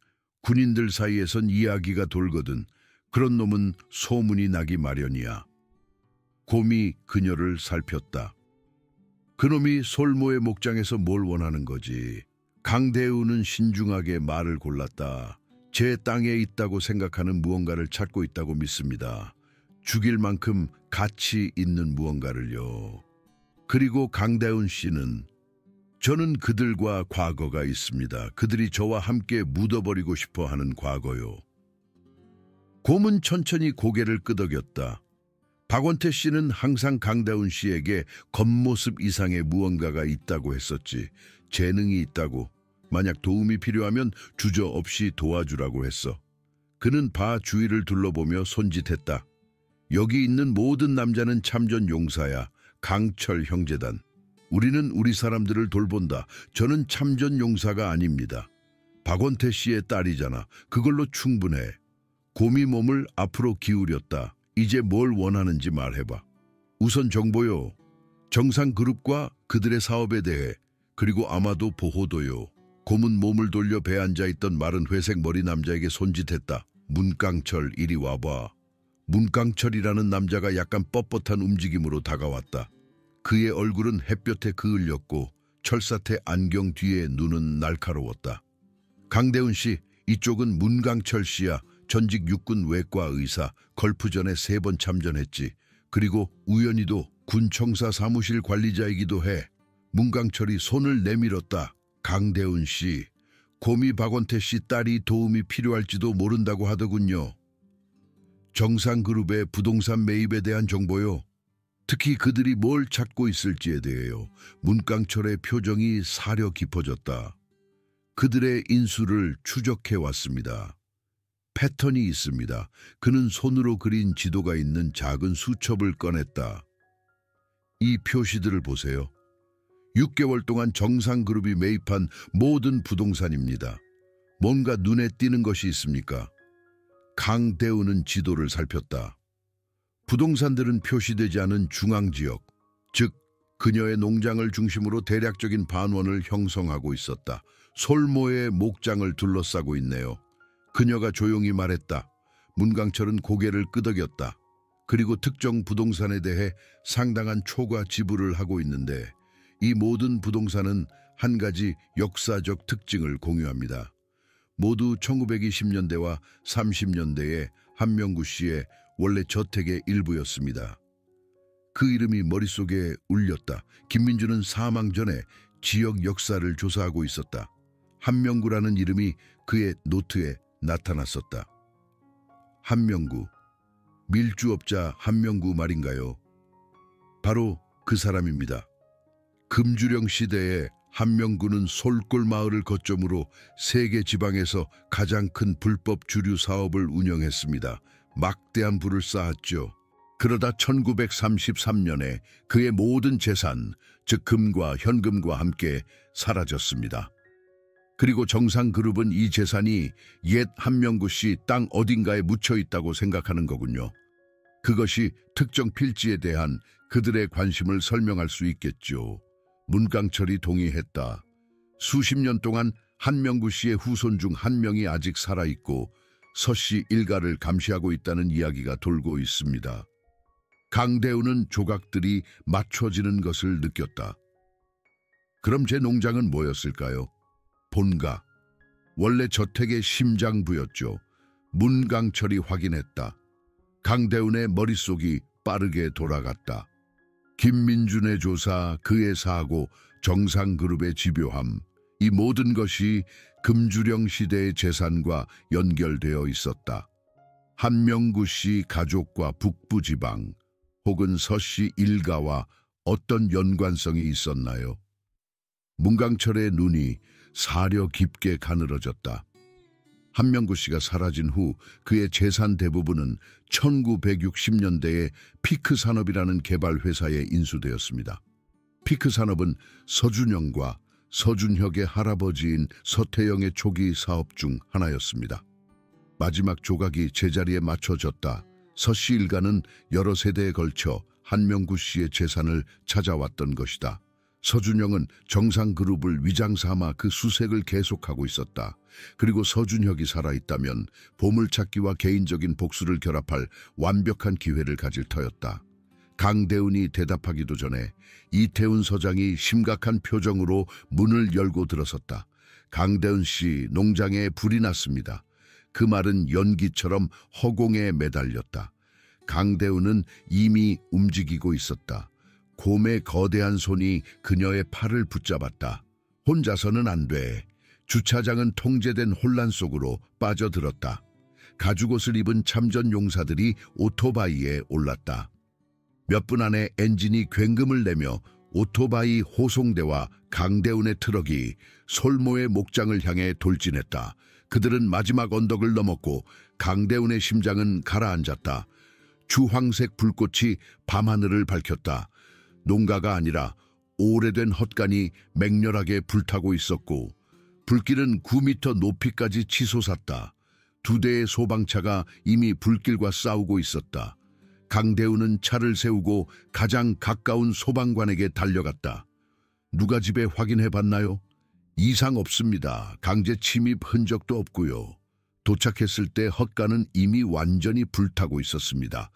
군인들 사이에선 이야기가 돌거든. 그런 놈은 소문이 나기 마련이야. 곰이 그녀를 살폈다. 그놈이 솔모의 목장에서 뭘 원하는 거지. 강대우는 신중하게 말을 골랐다. 제 땅에 있다고 생각하는 무언가를 찾고 있다고 믿습니다. 죽일 만큼 가치 있는 무언가를요. 그리고 강대훈 씨는 저는 그들과 과거가 있습니다. 그들이 저와 함께 묻어버리고 싶어 하는 과거요. 곰은 천천히 고개를 끄덕였다. 박원태 씨는 항상 강대훈 씨에게 겉모습 이상의 무언가가 있다고 했었지. 재능이 있다고. 만약 도움이 필요하면 주저없이 도와주라고 했어. 그는 바 주위를 둘러보며 손짓했다. 여기 있는 모든 남자는 참전 용사야. 강철 형제단. 우리는 우리 사람들을 돌본다. 저는 참전 용사가 아닙니다. 박원태 씨의 딸이잖아. 그걸로 충분해. 곰이 몸을 앞으로 기울였다. 이제 뭘 원하는지 말해봐. 우선 정보요. 정상그룹과 그들의 사업에 대해. 그리고 아마도 보호도요. 곰은 몸을 돌려 배에 앉아있던 마른 회색 머리 남자에게 손짓했다. 문강철, 이리 와봐. 문강철이라는 남자가 약간 뻣뻣한 움직임으로 다가왔다. 그의 얼굴은 햇볕에 그을렸고 철사태 안경 뒤에 눈은 날카로웠다. 강대훈 씨, 이쪽은 문강철 씨야. 전직 육군 외과 의사, 걸프전에 3번 참전했지. 그리고 우연히도 군 청사 사무실 관리자이기도 해. 문강철이 손을 내밀었다. 강대훈 씨, 곰이 박원태 씨 딸이 도움이 필요할지도 모른다고 하더군요. 정상그룹의 부동산 매입에 대한 정보요. 특히 그들이 뭘 찾고 있을지에 대해요. 문강철의 표정이 사려 깊어졌다. 그들의 인수를 추적해 왔습니다. 패턴이 있습니다. 그는 손으로 그린 지도가 있는 작은 수첩을 꺼냈다. 이 표시들을 보세요. 6개월 동안 정상그룹이 매입한 모든 부동산입니다. 뭔가 눈에 띄는 것이 있습니까? 강대훈은 지도를 살폈다. 부동산들은 표시되지 않은 중앙지역, 즉 그녀의 농장을 중심으로 대략적인 반원을 형성하고 있었다. 솔모의 목장을 둘러싸고 있네요. 그녀가 조용히 말했다. 문강철은 고개를 끄덕였다. 그리고 특정 부동산에 대해 상당한 초과 지불을 하고 있는데 이 모든 부동산은 한 가지 역사적 특징을 공유합니다. 모두 1920년대와 30년대의 한명구 씨의 원래 저택의 일부였습니다. 그 이름이 머릿속에 울렸다. 김민주는 사망 전에 지역 역사를 조사하고 있었다. 한명구라는 이름이 그의 노트에 나타났었다. 한명구, 밀주업자 한명구 말인가요? 바로 그 사람입니다. 금주령 시대에 한명구는 솔골 마을을 거점으로 세계 지방에서 가장 큰 불법 주류 사업을 운영했습니다. 막대한 부를 쌓았죠. 그러다 1933년에 그의 모든 재산, 즉 금과 현금과 함께 사라졌습니다. 그리고 정상그룹은 이 재산이 옛 한명구 씨 땅 어딘가에 묻혀 있다고 생각하는 거군요. 그것이 특정 필지에 대한 그들의 관심을 설명할 수 있겠죠. 문강철이 동의했다. 수십 년 동안 한명구 씨의 후손 중 한 명이 아직 살아있고 서 씨 일가를 감시하고 있다는 이야기가 돌고 있습니다. 강대우는 조각들이 맞춰지는 것을 느꼈다. 그럼 제 농장은 뭐였을까요? 본가. 원래 저택의 심장부였죠. 문강철이 확인했다. 강대운의 머릿속이 빠르게 돌아갔다. 김민준의 조사, 그의 사고, 정상그룹의 집요함, 이 모든 것이 금주령 시대의 재산과 연결되어 있었다. 한명구 씨 가족과 북부지방, 혹은 서 씨 일가와 어떤 연관성이 있었나요? 문강철의 눈이 사려 깊게 가늘어졌다. 한명구 씨가 사라진 후 그의 재산 대부분은 1960년대에 피크산업이라는 개발회사에 인수되었습니다. 피크산업은 서준영과 서준혁의 할아버지인 서태영의 초기 사업 중 하나였습니다. 마지막 조각이 제자리에 맞춰졌다. 서 씨 일가는 여러 세대에 걸쳐 한명구 씨의 재산을 찾아왔던 것이다. 서준영은 정상그룹을 위장삼아 그 수색을 계속하고 있었다. 그리고 서준혁이 살아있다면 보물찾기와 개인적인 복수를 결합할 완벽한 기회를 가질 터였다. 강대운이 대답하기도 전에 이태훈 서장이 심각한 표정으로 문을 열고 들어섰다. 강대운 씨, 농장에 불이 났습니다. 그 말은 연기처럼 허공에 매달렸다. 강대운은 이미 움직이고 있었다. 곰의 거대한 손이 그녀의 팔을 붙잡았다. 혼자서는 안 돼. 주차장은 통제된 혼란 속으로 빠져들었다. 가죽옷을 입은 참전 용사들이 오토바이에 올랐다. 몇 분 안에 엔진이 굉금을 내며 오토바이 호송대와 강대운의 트럭이 솔모의 목장을 향해 돌진했다. 그들은 마지막 언덕을 넘었고 강대운의 심장은 가라앉았다. 주황색 불꽃이 밤하늘을 밝혔다. 농가가 아니라 오래된 헛간이 맹렬하게 불타고 있었고 불길은 9m 높이까지 치솟았다. 2대의 소방차가 이미 불길과 싸우고 있었다. 강대우는 차를 세우고 가장 가까운 소방관에게 달려갔다. 누가 집에 확인해봤나요? 이상 없습니다. 강제 침입 흔적도 없고요. 도착했을 때 헛간은 이미 완전히 불타고 있었습니다.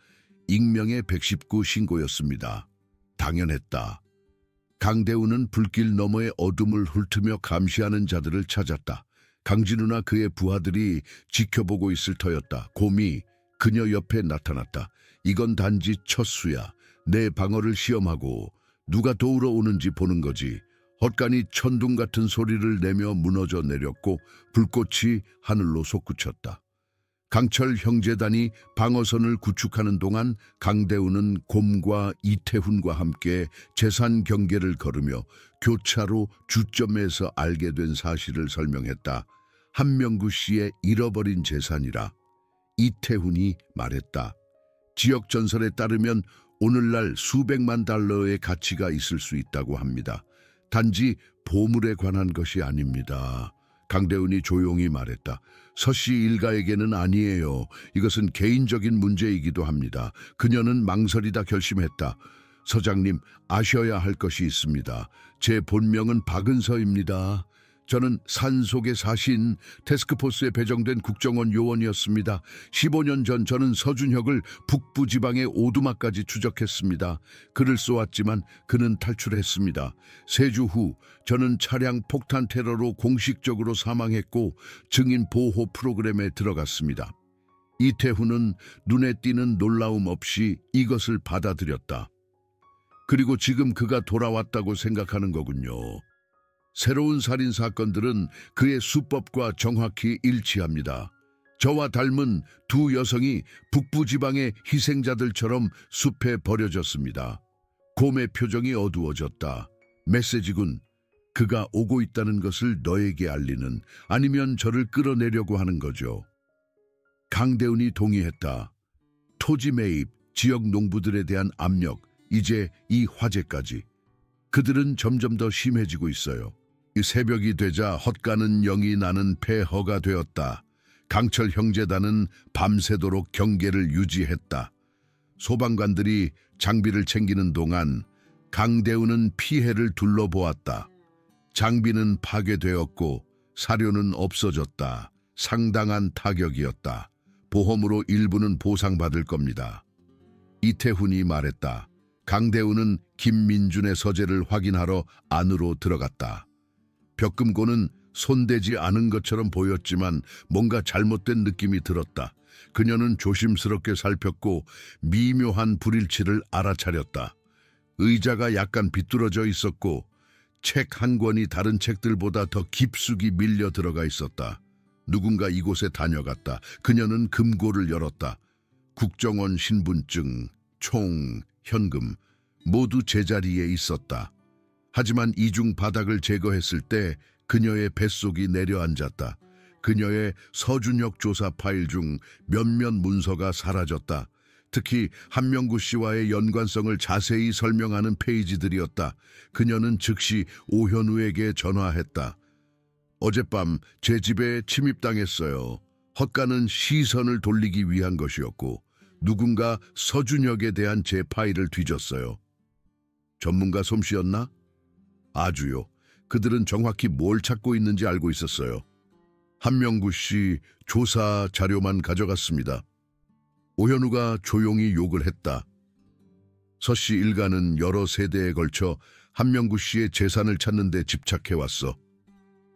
익명의 119 신고였습니다. 당연했다. 강대우는 불길 너머의 어둠을 훑으며 감시하는 자들을 찾았다. 강진우나 그의 부하들이 지켜보고 있을 터였다. 곰이 그녀 옆에 나타났다. 이건 단지 첫 수야. 내 방어를 시험하고 누가 도우러 오는지 보는 거지. 헛간이 천둥 같은 소리를 내며 무너져 내렸고 불꽃이 하늘로 솟구쳤다. 강철 형제단이 방어선을 구축하는 동안 강대우는 곰과 이태훈과 함께 재산 경계를 걸으며 교차로 주점에서 알게 된 사실을 설명했다. 한명구 씨의 잃어버린 재산이라. 이태훈이 말했다. 지역 전설에 따르면 오늘날 수백만 달러의 가치가 있을 수 있다고 합니다. 단지 보물에 관한 것이 아닙니다. 강대훈이 조용히 말했다. 서 씨 일가에게는 아니에요. 이것은 개인적인 문제이기도 합니다. 그녀는 망설이다 결심했다. 서장님, 아셔야 할 것이 있습니다. 제 본명은 박은서입니다. 저는 산속에 사신 태스크포스에 배정된 국정원 요원이었습니다. 15년 전 저는 서준혁을 북부지방의 오두막까지 추적했습니다. 그를 쏘았지만 그는 탈출했습니다. 3주 후 저는 차량 폭탄 테러로 공식적으로 사망했고 증인 보호 프로그램에 들어갔습니다. 이태훈은 눈에 띄는 놀라움 없이 이것을 받아들였다. 그리고 지금 그가 돌아왔다고 생각하는 거군요. 새로운 살인 사건들은 그의 수법과 정확히 일치합니다. 저와 닮은 두 여성이 북부지방의 희생자들처럼 숲에 버려졌습니다. 곰의 표정이 어두워졌다. 메시지군. 그가 오고 있다는 것을 너에게 알리는, 아니면 저를 끌어내려고 하는 거죠. 강대훈이 동의했다. 토지 매입, 지역 농부들에 대한 압력, 이제 이 화재까지. 그들은 점점 더 심해지고 있어요. 이 새벽이 되자 헛가는 영이 나는 폐허가 되었다. 강철 형제단은 밤새도록 경계를 유지했다. 소방관들이 장비를 챙기는 동안 강대우는 피해를 둘러보았다. 장비는 파괴되었고 사료는 없어졌다. 상당한 타격이었다. 보험으로 일부는 보상받을 겁니다. 이태훈이 말했다. 강대우는 김민준의 서재를 확인하러 안으로 들어갔다. 벽금고는 손대지 않은 것처럼 보였지만 뭔가 잘못된 느낌이 들었다. 그녀는 조심스럽게 살폈고 미묘한 불일치를 알아차렸다. 의자가 약간 비뚤어져 있었고 책 한 권이 다른 책들보다 더 깊숙이 밀려 들어가 있었다. 누군가 이곳에 다녀갔다. 그녀는 금고를 열었다. 국정원 신분증, 총, 현금 모두 제자리에 있었다. 하지만 이중 바닥을 제거했을 때 그녀의 뱃속이 내려앉았다. 그녀의 서준혁 조사 파일 중 몇몇 문서가 사라졌다. 특히 한명구 씨와의 연관성을 자세히 설명하는 페이지들이었다. 그녀는 즉시 오현우에게 전화했다. 어젯밤 제 집에 침입당했어요. 헛가는 시선을 돌리기 위한 것이었고 누군가 서준혁에 대한 제 파일을 뒤졌어요. 전문가 솜씨였나? 아주요. 그들은 정확히 뭘 찾고 있는지 알고 있었어요. 한명구 씨 조사 자료만 가져갔습니다. 오현우가 조용히 욕을 했다. 서 씨 일가는 여러 세대에 걸쳐 한명구 씨의 재산을 찾는 데 집착해왔어.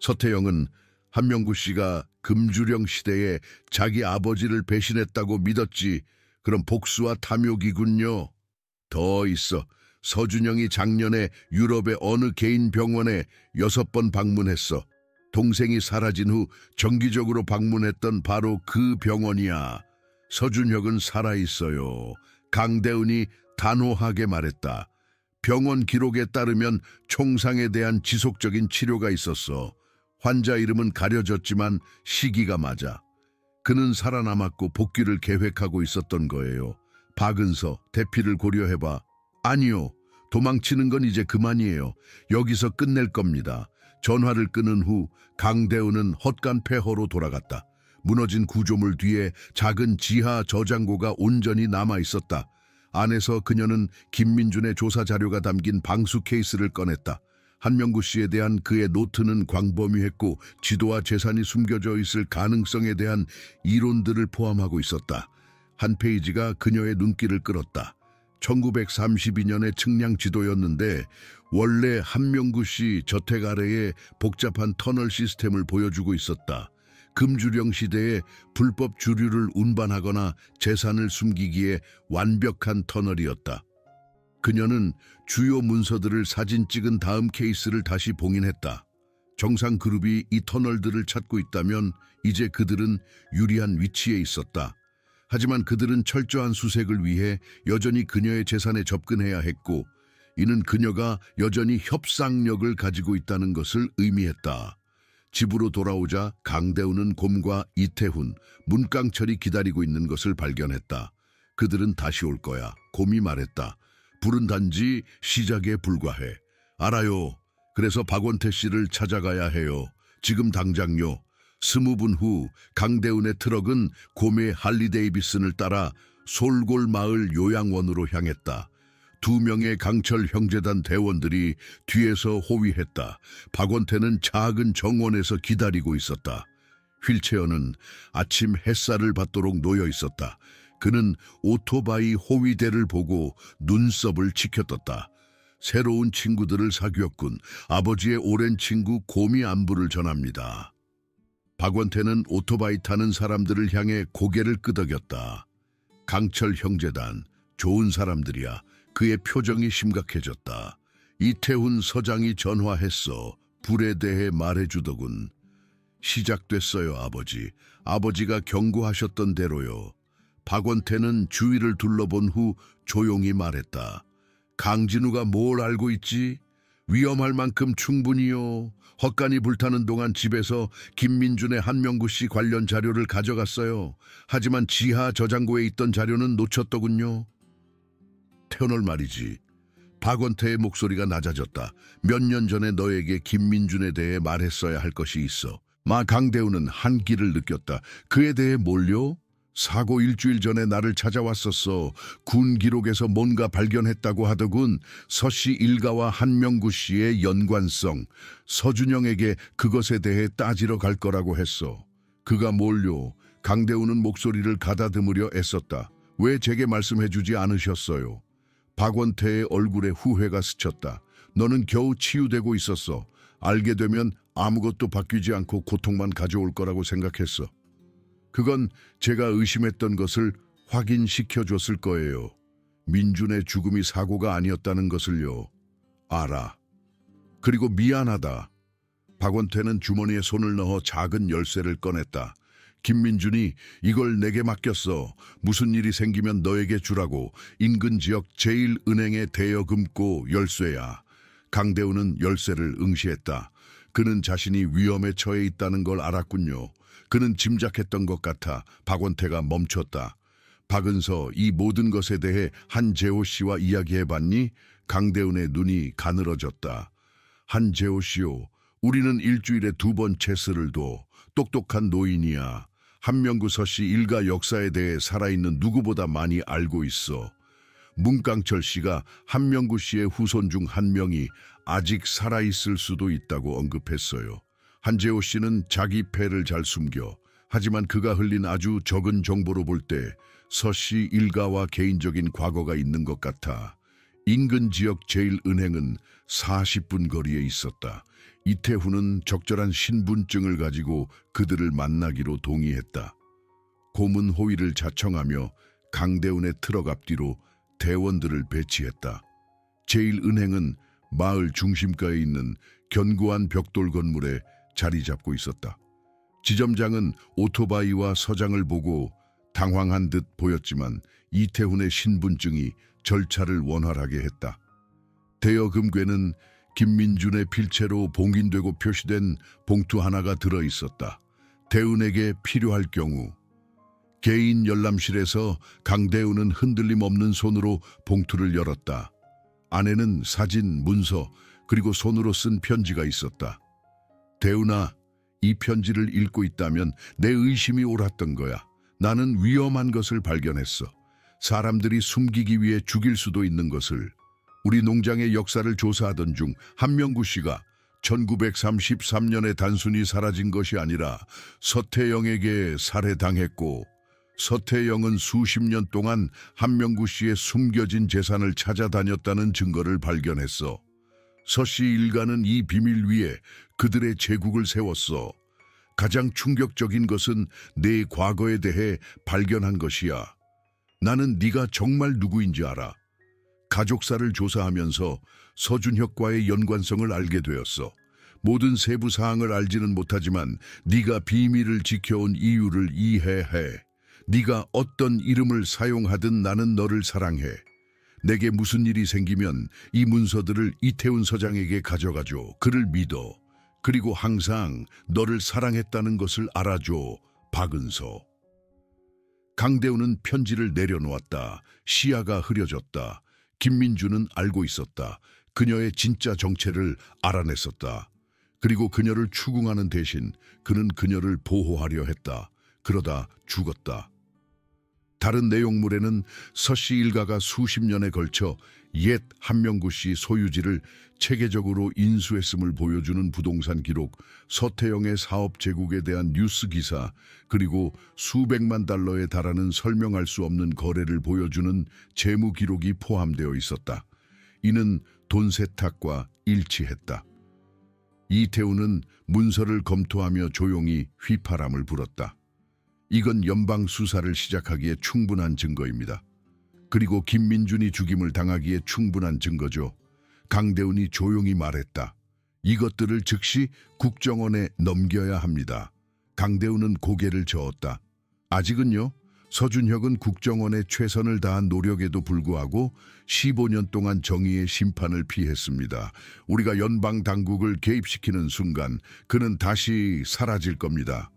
서태영은 한명구 씨가 금주령 시대에 자기 아버지를 배신했다고 믿었지. 그럼 복수와 탐욕이군요. 더 있어. 서준영이 작년에 유럽의 어느 개인 병원에 6번 방문했어. 동생이 사라진 후 정기적으로 방문했던 바로 그 병원이야. 서준혁은 살아있어요. 강대훈이 단호하게 말했다. 병원 기록에 따르면 총상에 대한 지속적인 치료가 있었어. 환자 이름은 가려졌지만 시기가 맞아. 그는 살아남았고 복귀를 계획하고 있었던 거예요. 박은서, 대피를 고려해봐. 아니요. 도망치는 건 이제 그만이에요. 여기서 끝낼 겁니다. 전화를 끊은 후 강대우는 헛간 폐허로 돌아갔다. 무너진 구조물 뒤에 작은 지하 저장고가 온전히 남아있었다. 안에서 그녀는 김민준의 조사 자료가 담긴 방수 케이스를 꺼냈다. 한명구 씨에 대한 그의 노트는 광범위했고 지도와 재산이 숨겨져 있을 가능성에 대한 이론들을 포함하고 있었다. 한 페이지가 그녀의 눈길을 끌었다. 1932년의 측량 지도였는데 원래 한명구 씨 저택 아래에 복잡한 터널 시스템을 보여주고 있었다. 금주령 시대에 불법 주류를 운반하거나 재산을 숨기기에 완벽한 터널이었다. 그녀는 주요 문서들을 사진 찍은 다음 케이스를 다시 봉인했다. 정상 그룹이 이 터널들을 찾고 있다면 이제 그들은 유리한 위치에 있었다. 하지만 그들은 철저한 수색을 위해 여전히 그녀의 재산에 접근해야 했고 이는 그녀가 여전히 협상력을 가지고 있다는 것을 의미했다. 집으로 돌아오자 강대우는 곰과 이태훈, 문강철이 기다리고 있는 것을 발견했다. 그들은 다시 올 거야. 곰이 말했다. 불은 단지 시작에 불과해. 알아요. 그래서 박원태 씨를 찾아가야 해요. 지금 당장요. 20분 후 강대훈의 트럭은 곰의 할리데이비슨을 따라 솔골 마을 요양원으로 향했다. 2명의 강철 형제단 대원들이 뒤에서 호위했다. 박원태는 작은 정원에서 기다리고 있었다. 휠체어는 아침 햇살을 받도록 놓여 있었다. 그는 오토바이 호위대를 보고 눈썹을 치켜떴다. 새로운 친구들을 사귀었군. 아버지의 오랜 친구 곰이 안부를 전합니다. 박원태는 오토바이 타는 사람들을 향해 고개를 끄덕였다. 강철 형제단, 좋은 사람들이야. 그의 표정이 심각해졌다. 이태훈 서장이 전화했어. 불에 대해 말해주더군. 시작됐어요, 아버지. 아버지가 경고하셨던 대로요. 박원태는 주위를 둘러본 후 조용히 말했다. 강진우가 뭘 알고 있지? 위험할 만큼 충분히요. 헛간이 불타는 동안 집에서 김민준의 한명구 씨 관련 자료를 가져갔어요. 하지만 지하 저장고에 있던 자료는 놓쳤더군요. 태어날 말이지. 박원태의 목소리가 낮아졌다. 몇 년 전에 너에게 김민준에 대해 말했어야 할 것이 있어. 강대우는 한기를 느꼈다. 그에 대해 뭘요? 사고 일주일 전에 나를 찾아왔었어. 군 기록에서 뭔가 발견했다고 하더군. 서씨 일가와 한명구 씨의 연관성. 서준영에게 그것에 대해 따지러 갈 거라고 했어. 그가 뭘요? 강대우는 목소리를 가다듬으려 애썼다. 왜 제게 말씀해주지 않으셨어요? 박원태의 얼굴에 후회가 스쳤다. 너는 겨우 치유되고 있었어. 알게 되면 아무것도 바뀌지 않고 고통만 가져올 거라고 생각했어. 그건 제가 의심했던 것을 확인시켜줬을 거예요. 민준의 죽음이 사고가 아니었다는 것을요. 알아. 그리고 미안하다. 박원태는 주머니에 손을 넣어 작은 열쇠를 꺼냈다. 김민준이 이걸 내게 맡겼어. 무슨 일이 생기면 너에게 주라고. 인근 지역 제1은행에 대여금고 열쇠야. 강대우는 열쇠를 응시했다. 그는 자신이 위험에 처해 있다는 걸 알았군요. 그는 짐작했던 것 같아. 박원태가 멈췄다. 박은서, 이 모든 것에 대해 한재호 씨와 이야기해봤니? 강대훈의 눈이 가늘어졌다. 한재호 씨요. 우리는 일주일에 2번 체스를 둬. 똑똑한 노인이야. 한명구 서씨 일가 역사에 대해 살아있는 누구보다 많이 알고 있어. 문강철 씨가 한명구 씨의 후손 중 한 명이 아직 살아있을 수도 있다고 언급했어요. 한재호 씨는 자기 패를 잘 숨겨. 하지만 그가 흘린 아주 적은 정보로 볼 때 서씨 일가와 개인적인 과거가 있는 것 같아. 인근 지역 제1은행은 40분 거리에 있었다. 이태훈은 적절한 신분증을 가지고 그들을 만나기로 동의했다. 고문 호위를 자청하며 강대훈의 트럭 앞뒤로 대원들을 배치했다. 제1은행은 마을 중심가에 있는 견고한 벽돌 건물에 자리 잡고 있었다. 지점장은 오토바이와 서장을 보고 당황한 듯 보였지만 이태훈의 신분증이 절차를 원활하게 했다. 대여금괴는 김민준의 필체로 봉인되고 표시된 봉투 하나가 들어있었다. 대훈에게 필요할 경우. 개인 열람실에서 강대훈은 흔들림 없는 손으로 봉투를 열었다. 안에는 사진, 문서, 그리고 손으로 쓴 편지가 있었다. 대훈아, 이 편지를 읽고 있다면 내 의심이 옳았던 거야. 나는 위험한 것을 발견했어. 사람들이 숨기기 위해 죽일 수도 있는 것을. 우리 농장의 역사를 조사하던 중 한명구 씨가 1933년에 단순히 사라진 것이 아니라 서태영에게 살해당했고, 서태영은 수십 년 동안 한명구 씨의 숨겨진 재산을 찾아다녔다는 증거를 발견했어. 서씨 일가는 이 비밀 위에 그들의 제국을 세웠어. 가장 충격적인 것은 내 과거에 대해 발견한 것이야. 나는 네가 정말 누구인지 알아. 가족사를 조사하면서 서준혁과의 연관성을 알게 되었어. 모든 세부 사항을 알지는 못하지만 네가 비밀을 지켜온 이유를 이해해. 네가 어떤 이름을 사용하든 나는 너를 사랑해. 내게 무슨 일이 생기면 이 문서들을 이태훈 서장에게 가져가줘. 그를 믿어. 그리고 항상 너를 사랑했다는 것을 알아줘. 박은서. 강대훈은 편지를 내려놓았다. 시야가 흐려졌다. 김민준은 알고 있었다. 그녀의 진짜 정체를 알아냈었다. 그리고 그녀를 추궁하는 대신 그는 그녀를 보호하려 했다. 그러다 죽었다. 다른 내용물에는 서씨 일가가 수십 년에 걸쳐 옛 한명구 씨 소유지를 체계적으로 인수했음을 보여주는 부동산 기록, 서태영의 사업 제국에 대한 뉴스 기사, 그리고 수백만 달러에 달하는 설명할 수 없는 거래를 보여주는 재무 기록이 포함되어 있었다. 이는 돈 세탁과 일치했다. 이태훈은 문서를 검토하며 조용히 휘파람을 불었다. 이건 연방 수사를 시작하기에 충분한 증거입니다. 그리고 김민준이 죽임을 당하기에 충분한 증거죠. 강대훈이 조용히 말했다. 이것들을 즉시 국정원에 넘겨야 합니다. 강대훈은 고개를 저었다. 아직은요? 서준혁은 국정원에 최선을 다한 노력에도 불구하고 15년 동안 정의의 심판을 피했습니다. 우리가 연방 당국을 개입시키는 순간 그는 다시 사라질 겁니다.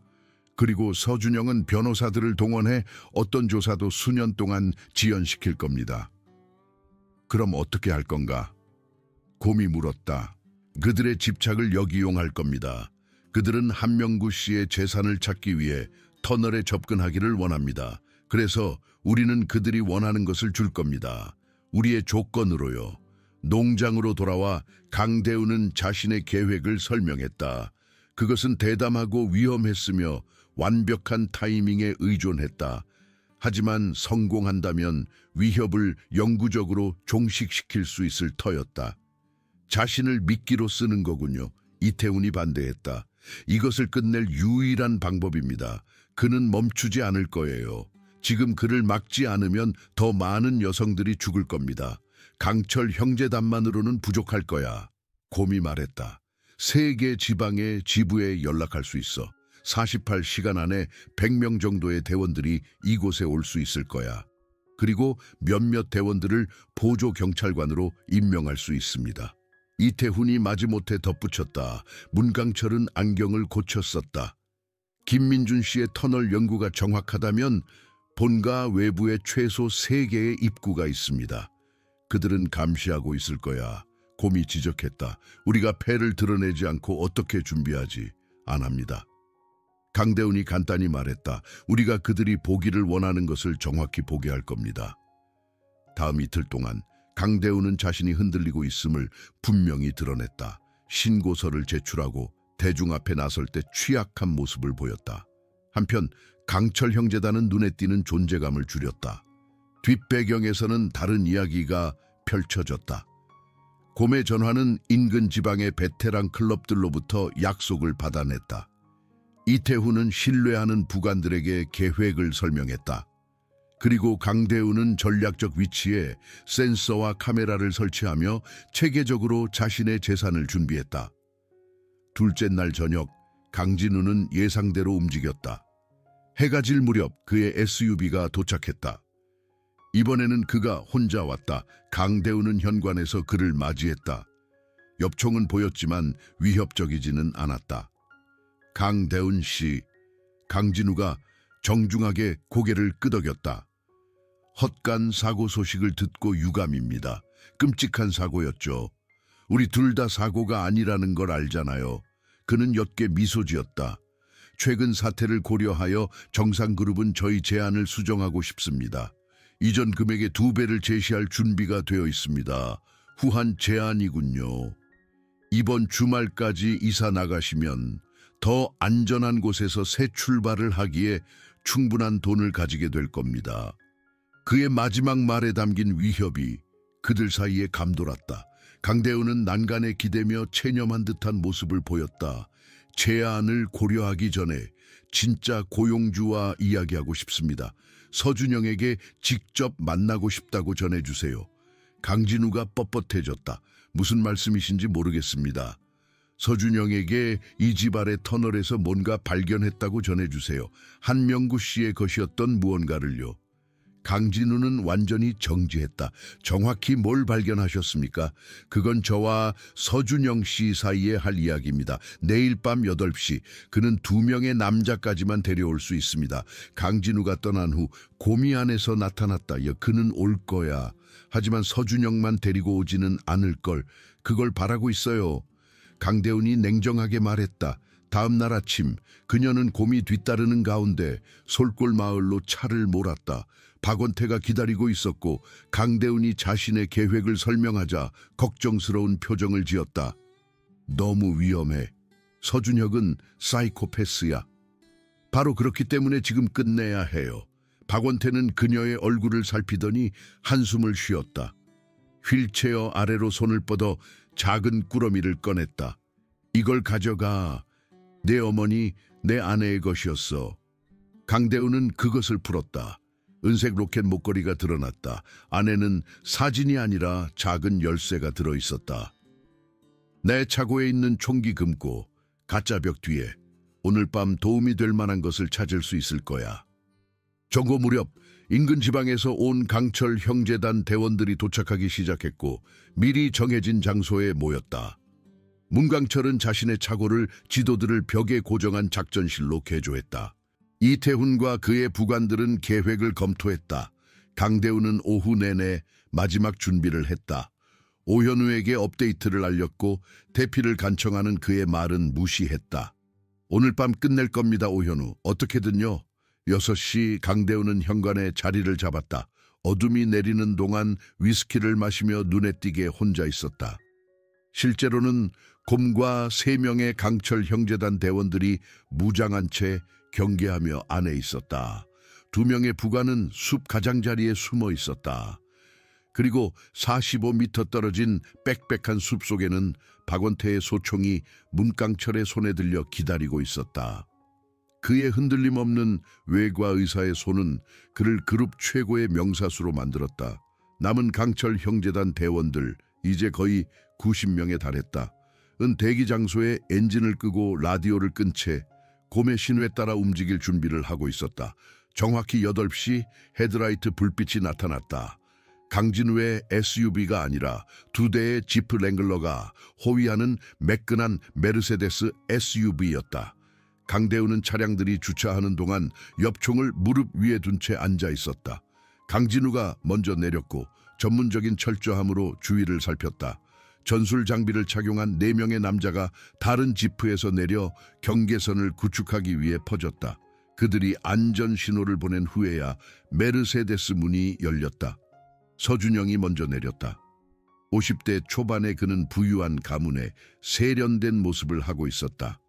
그리고 서준영은 변호사들을 동원해 어떤 조사도 수년 동안 지연시킬 겁니다. 그럼 어떻게 할 건가? 곰이 물었다. 그들의 집착을 역이용할 겁니다. 그들은 한명구 씨의 재산을 찾기 위해 터널에 접근하기를 원합니다. 그래서 우리는 그들이 원하는 것을 줄 겁니다. 우리의 조건으로요. 농장으로 돌아와 강대우는 자신의 계획을 설명했다. 그것은 대담하고 위험했으며 완벽한 타이밍에 의존했다. 하지만 성공한다면 위협을 영구적으로 종식시킬 수 있을 터였다. 자신을 미끼로 쓰는 거군요. 이태훈이 반대했다. 이것을 끝낼 유일한 방법입니다. 그는 멈추지 않을 거예요. 지금 그를 막지 않으면 더 많은 여성들이 죽을 겁니다. 강철 형제단만으로는 부족할 거야. 곰이 말했다. 3개 지방의 지부에 연락할 수 있어. 48시간 안에 100명 정도의 대원들이 이곳에 올 수 있을 거야. 그리고 몇몇 대원들을 보조경찰관으로 임명할 수 있습니다. 이태훈이 마지못해 덧붙였다. 문강철은 안경을 고쳤었다. 김민준 씨의 터널 연구가 정확하다면 본가 외부에 최소 3개의 입구가 있습니다. 그들은 감시하고 있을 거야. 곰이 지적했다. 우리가 패를 드러내지 않고 어떻게 준비하지? 안 합니다. 강대훈이 간단히 말했다. 우리가 그들이 보기를 원하는 것을 정확히 보게 할 겁니다. 다음 이틀 동안 강대훈은 자신이 흔들리고 있음을 분명히 드러냈다. 신고서를 제출하고 대중 앞에 나설 때 취약한 모습을 보였다. 한편 강철 형제단은 눈에 띄는 존재감을 줄였다. 뒷배경에서는 다른 이야기가 펼쳐졌다. 곰의 전화는 인근 지방의 베테랑 클럽들로부터 약속을 받아냈다. 이태훈은 신뢰하는 부관들에게 계획을 설명했다. 그리고 강대훈은 전략적 위치에 센서와 카메라를 설치하며 체계적으로 자신의 재산을 준비했다. 둘째 날 저녁, 강진우는 예상대로 움직였다. 해가 질 무렵 그의 SUV가 도착했다. 이번에는 그가 혼자 왔다. 강대훈은 현관에서 그를 맞이했다. 엽총은 보였지만 위협적이지는 않았다. 강대훈 씨, 강진우가 정중하게 고개를 끄덕였다. 헛간 사고 소식을 듣고 유감입니다. 끔찍한 사고였죠. 우리 둘 다 사고가 아니라는 걸 알잖아요. 그는 옅게 미소 지었다. 최근 사태를 고려하여 정상그룹은 저희 제안을 수정하고 싶습니다. 이전 금액의 2배를 제시할 준비가 되어 있습니다. 후한 제안이군요. 이번 주말까지 이사 나가시면 더 안전한 곳에서 새 출발을 하기에 충분한 돈을 가지게 될 겁니다. 그의 마지막 말에 담긴 위협이 그들 사이에 감돌았다. 강대훈은 난간에 기대며 체념한 듯한 모습을 보였다. 제안을 고려하기 전에 진짜 고용주와 이야기하고 싶습니다. 서준영에게 직접 만나고 싶다고 전해주세요. 강진우가 뻣뻣해졌다. 무슨 말씀이신지 모르겠습니다. 서준영에게 이 집 아래 터널에서 뭔가 발견했다고 전해주세요. 한명구 씨의 것이었던 무언가를요. 강진우는 완전히 정지했다. 정확히 뭘 발견하셨습니까? 그건 저와 서준영 씨 사이에 할 이야기입니다. 내일 밤 8시 그는 2명의 남자까지만 데려올 수 있습니다. 강진우가 떠난 후 곰이 안에서 나타났다. 그는 올 거야. 하지만 서준영만 데리고 오지는 않을 걸. 그걸 바라고 있어요. 강대훈이 냉정하게 말했다. 다음 날 아침 그녀는 곰이 뒤따르는 가운데 솔골 마을로 차를 몰았다. 박원태가 기다리고 있었고 강대훈이 자신의 계획을 설명하자 걱정스러운 표정을 지었다. 너무 위험해. 서준혁은 사이코패스야. 바로 그렇기 때문에 지금 끝내야 해요. 박원태는 그녀의 얼굴을 살피더니 한숨을 쉬었다. 휠체어 아래로 손을 뻗어 작은 꾸러미를 꺼냈다. 이걸 가져가. 내 어머니, 내 아내의 것이었어. 강대훈은 그것을 풀었다. 은색 로켓 목걸이가 드러났다. 안에는 사진이 아니라 작은 열쇠가 들어있었다. 내 차고에 있는 총기 금고, 가짜 벽 뒤에 오늘 밤 도움이 될 만한 것을 찾을 수 있을 거야. 정오 무렵 인근 지방에서 온 강철 형제단 대원들이 도착하기 시작했고 미리 정해진 장소에 모였다. 문강철은 자신의 차고를 지도들을 벽에 고정한 작전실로 개조했다. 이태훈과 그의 부관들은 계획을 검토했다. 강대훈은 오후 내내 마지막 준비를 했다. 오현우에게 업데이트를 알렸고 대피를 간청하는 그의 말은 무시했다. 오늘 밤 끝낼 겁니다, 오현우. 어떻게든요. 6시 강대우는 현관에 자리를 잡았다. 어둠이 내리는 동안 위스키를 마시며 눈에 띄게 혼자 있었다. 실제로는 곰과 3명의 강철 형제단 대원들이 무장한 채 경계하며 안에 있었다. 2명의 부관은 숲 가장자리에 숨어 있었다. 그리고 45m 떨어진 빽빽한 숲속에는 박원태의 소총이 문강철의 손에 들려 기다리고 있었다. 그의 흔들림 없는 외과 의사의 손은 그를 그룹 최고의 명사수로 만들었다. 남은 강철 형제단 대원들 이제 거의 90명에 달했다. 은 대기 장소에 엔진을 끄고 라디오를 끈 채 곰의 신호에 따라 움직일 준비를 하고 있었다. 정확히 8시 헤드라이트 불빛이 나타났다. 강진우의 SUV가 아니라 2대의 지프 랭글러가 호위하는 매끈한 메르세데스 SUV였다. 강대우는 차량들이 주차하는 동안 엽총을 무릎 위에 둔 채 앉아 있었다. 강진우가 먼저 내렸고 전문적인 철저함으로 주위를 살폈다. 전술 장비를 착용한 4명의 남자가 다른 지프에서 내려 경계선을 구축하기 위해 퍼졌다. 그들이 안전 신호를 보낸 후에야 메르세데스 문이 열렸다. 서준영이 먼저 내렸다. 50대 초반의 그는 부유한 가문에 세련된 모습을 하고 있었다.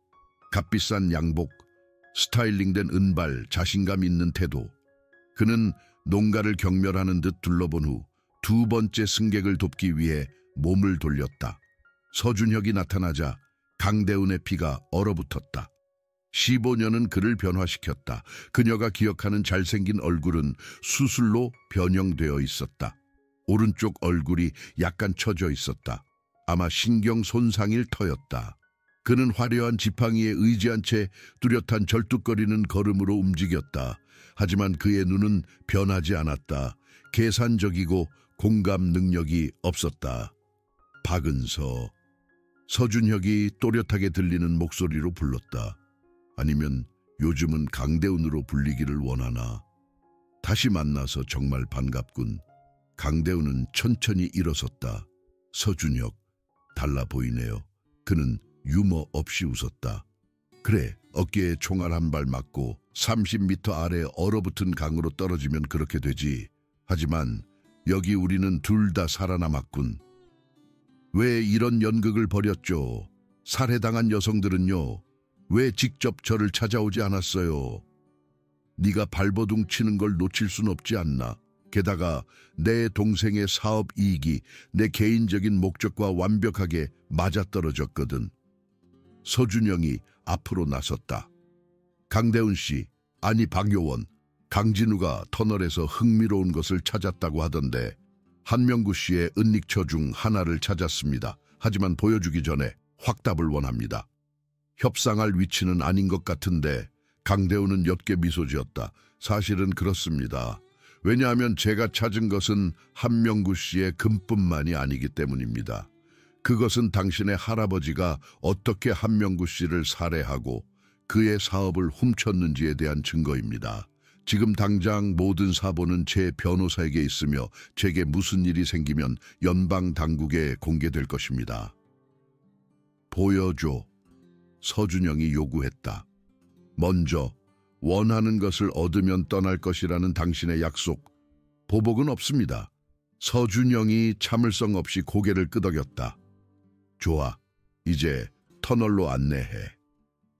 값비싼 양복, 스타일링된 은발, 자신감 있는 태도. 그는 농가를 경멸하는 듯 둘러본 후 2번째 승객을 돕기 위해 몸을 돌렸다. 서준혁이 나타나자 강대운의 피가 얼어붙었다. 15년은 그를 변화시켰다. 그녀가 기억하는 잘생긴 얼굴은 수술로 변형되어 있었다. 오른쪽 얼굴이 약간 처져 있었다. 아마 신경 손상일 터였다. 그는 화려한 지팡이에 의지한 채 뚜렷한 절뚝거리는 걸음으로 움직였다. 하지만 그의 눈은 변하지 않았다. 계산적이고 공감 능력이 없었다. 박은서. 서준혁이 또렷하게 들리는 목소리로 불렀다. 아니면 요즘은 강대운으로 불리기를 원하나. 다시 만나서 정말 반갑군. 강대운은 천천히 일어섰다. 서준혁, 달라 보이네요. 그는 유머 없이 웃었다. 그래, 어깨에 총알 한 발 맞고 30m 아래 얼어붙은 강으로 떨어지면 그렇게 되지. 하지만 여기 우리는 둘 다 살아남았군. 왜 이런 연극을 벌였죠? 살해당한 여성들은요? 왜 직접 저를 찾아오지 않았어요? 네가 발버둥 치는 걸 놓칠 순 없지 않나? 게다가 내 동생의 사업 이익이 내 개인적인 목적과 완벽하게 맞아떨어졌거든. 서준영이 앞으로 나섰다. 강대훈 씨, 아니 박요원, 강진우가 터널에서 흥미로운 것을 찾았다고 하던데 한명구 씨의 은닉처 중 하나를 찾았습니다. 하지만 보여주기 전에 확답을 원합니다. 협상할 위치는 아닌 것 같은데. 강대훈은 옅게 미소 지었다. 사실은 그렇습니다. 왜냐하면 제가 찾은 것은 한명구 씨의 금뿐만이 아니기 때문입니다. 그것은 당신의 할아버지가 어떻게 한명구 씨를 살해하고 그의 사업을 훔쳤는지에 대한 증거입니다. 지금 당장 모든 사본은 제 변호사에게 있으며 제게 무슨 일이 생기면 연방 당국에 공개될 것입니다. 보여줘. 서준영이 요구했다. 먼저 원하는 것을 얻으면 떠날 것이라는 당신의 약속. 보복은 없습니다. 서준영이 참을성 없이 고개를 끄덕였다. 좋아, 이제 터널로 안내해.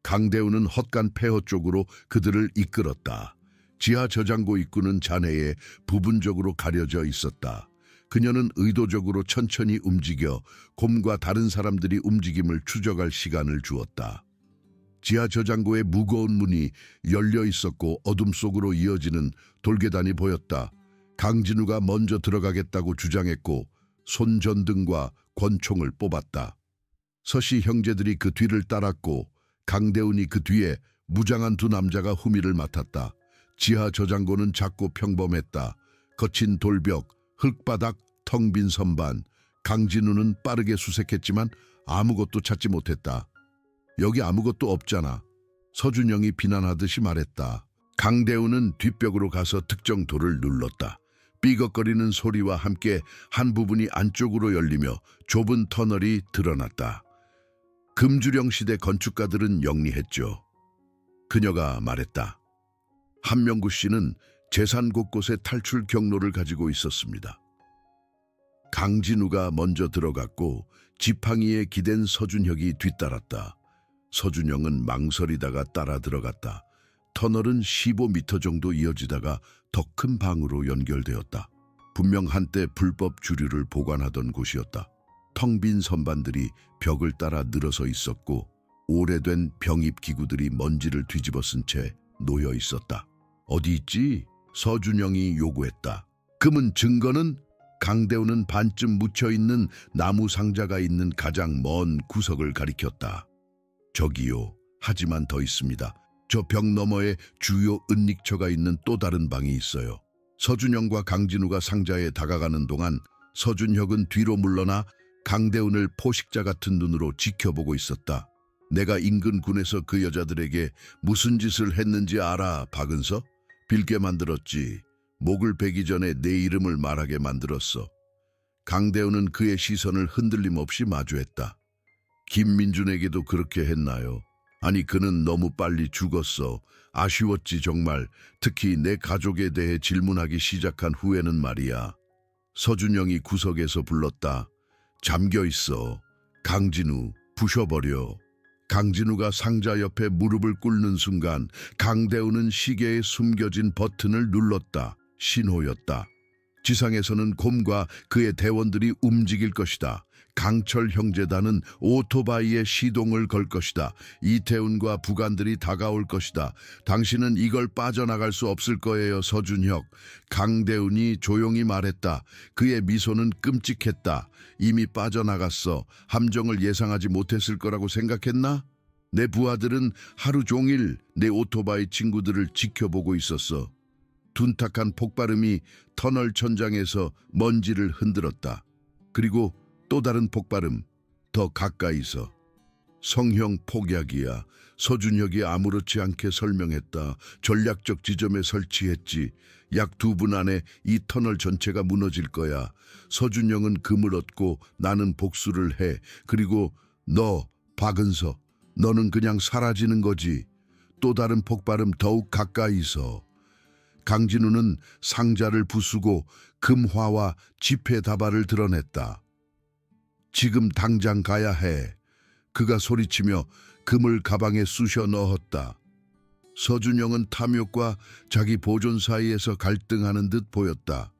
강대우는 헛간 폐허 쪽으로 그들을 이끌었다. 지하 저장고 입구는 잔해에 부분적으로 가려져 있었다. 그녀는 의도적으로 천천히 움직여 곰과 다른 사람들이 움직임을 추적할 시간을 주었다. 지하 저장고의 무거운 문이 열려 있었고 어둠 속으로 이어지는 돌계단이 보였다. 강진우가 먼저 들어가겠다고 주장했고 손전등과 권총을 뽑았다. 서씨 형제들이 그 뒤를 따랐고 강대훈이 그 뒤에 무장한 2 남자가 후미를 맡았다. 지하 저장고는 작고 평범했다. 거친 돌벽, 흙바닥, 텅 빈 선반. 강진우는 빠르게 수색했지만 아무것도 찾지 못했다. 여기 아무것도 없잖아. 서준영이 비난하듯이 말했다. 강대훈은 뒷벽으로 가서 특정 돌을 눌렀다. 삐걱거리는 소리와 함께 한 부분이 안쪽으로 열리며 좁은 터널이 드러났다. 금주령 시대 건축가들은 영리했죠. 그녀가 말했다. 한명구 씨는 재산 곳곳에 탈출 경로를 가지고 있었습니다. 강진우가 먼저 들어갔고 지팡이에 기댄 서준혁이 뒤따랐다. 서준영은 망설이다가 따라 들어갔다. 터널은 15m 정도 이어지다가 더 큰 방으로 연결되었다. 분명 한때 불법 주류를 보관하던 곳이었다. 텅 빈 선반들이 벽을 따라 늘어서 있었고 오래된 병입 기구들이 먼지를 뒤집어 쓴 채 놓여 있었다. 어디 있지? 서준영이 요구했다. 그문 증거는? 강대우는 반쯤 묻혀있는 나무 상자가 있는 가장 먼 구석을 가리켰다. 저기요. 하지만 더 있습니다. 저 벽 너머에 주요 은닉처가 있는 또 다른 방이 있어요. 서준영과 강진우가 상자에 다가가는 동안 서준혁은 뒤로 물러나 강대운을 포식자 같은 눈으로 지켜보고 있었다. 내가 인근 군에서 그 여자들에게 무슨 짓을 했는지 알아, 박은서? 빌게 만들었지. 목을 베기 전에 내 이름을 말하게 만들었어. 강대운은 그의 시선을 흔들림 없이 마주했다. 김민준에게도 그렇게 했나요? 아니, 그는 너무 빨리 죽었어. 아쉬웠지 정말. 특히 내 가족에 대해 질문하기 시작한 후에는 말이야. 서준영이 구석에서 불렀다. 잠겨있어. 강진우, 부셔버려. 강진우가 상자 옆에 무릎을 꿇는 순간 강대우는 시계에 숨겨진 버튼을 눌렀다. 신호였다. 지상에서는 곰과 그의 대원들이 움직일 것이다. 강철 형제단은 오토바이에 시동을 걸 것이다. 이태훈과 부관들이 다가올 것이다. 당신은 이걸 빠져나갈 수 없을 거예요, 서준혁. 강대훈이 조용히 말했다. 그의 미소는 끔찍했다. 이미 빠져나갔어. 함정을 예상하지 못했을 거라고 생각했나? 내 부하들은 하루 종일 내 오토바이 친구들을 지켜보고 있었어. 둔탁한 폭발음이 터널 천장에서 먼지를 흔들었다. 그리고 또 다른 폭발음, 더 가까이서. 성형 폭약이야. 서준혁이 아무렇지 않게 설명했다. 전략적 지점에 설치했지. 약 2분 안에 이 터널 전체가 무너질 거야. 서준영은 금을 얻고 나는 복수를 해. 그리고 너, 박은서, 너는 그냥 사라지는 거지. 또 다른 폭발음 더욱 가까이서. 강진우는 상자를 부수고 금화와 지폐 다발을 드러냈다. 지금 당장 가야 해. 그가 소리치며 금을 가방에 쑤셔 넣었다. 서준영은 탐욕과 자기 보존 사이에서 갈등하는 듯 보였다.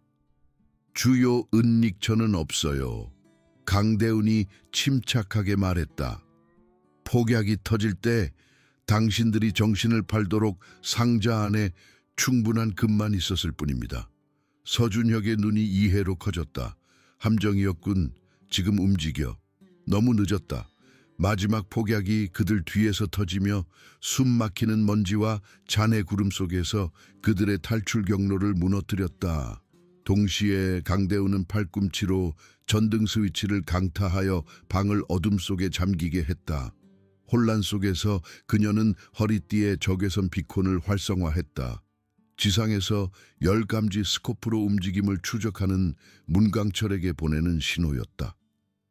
주요 은닉처는 없어요. 강대훈이 침착하게 말했다. 폭약이 터질 때 당신들이 정신을 팔도록 상자 안에 충분한 금만 있었을 뿐입니다. 서준혁의 눈이 이해로 커졌다. 함정이었군. 지금 움직여. 너무 늦었다. 마지막 폭약이 그들 뒤에서 터지며 숨 막히는 먼지와 잔해 구름 속에서 그들의 탈출 경로를 무너뜨렸다. 동시에 강대우는 팔꿈치로 전등 스위치를 강타하여 방을 어둠 속에 잠기게 했다. 혼란 속에서 그녀는 허리띠에 적외선 비콘을 활성화했다. 지상에서 열감지 스코프로 움직임을 추적하는 문강철에게 보내는 신호였다.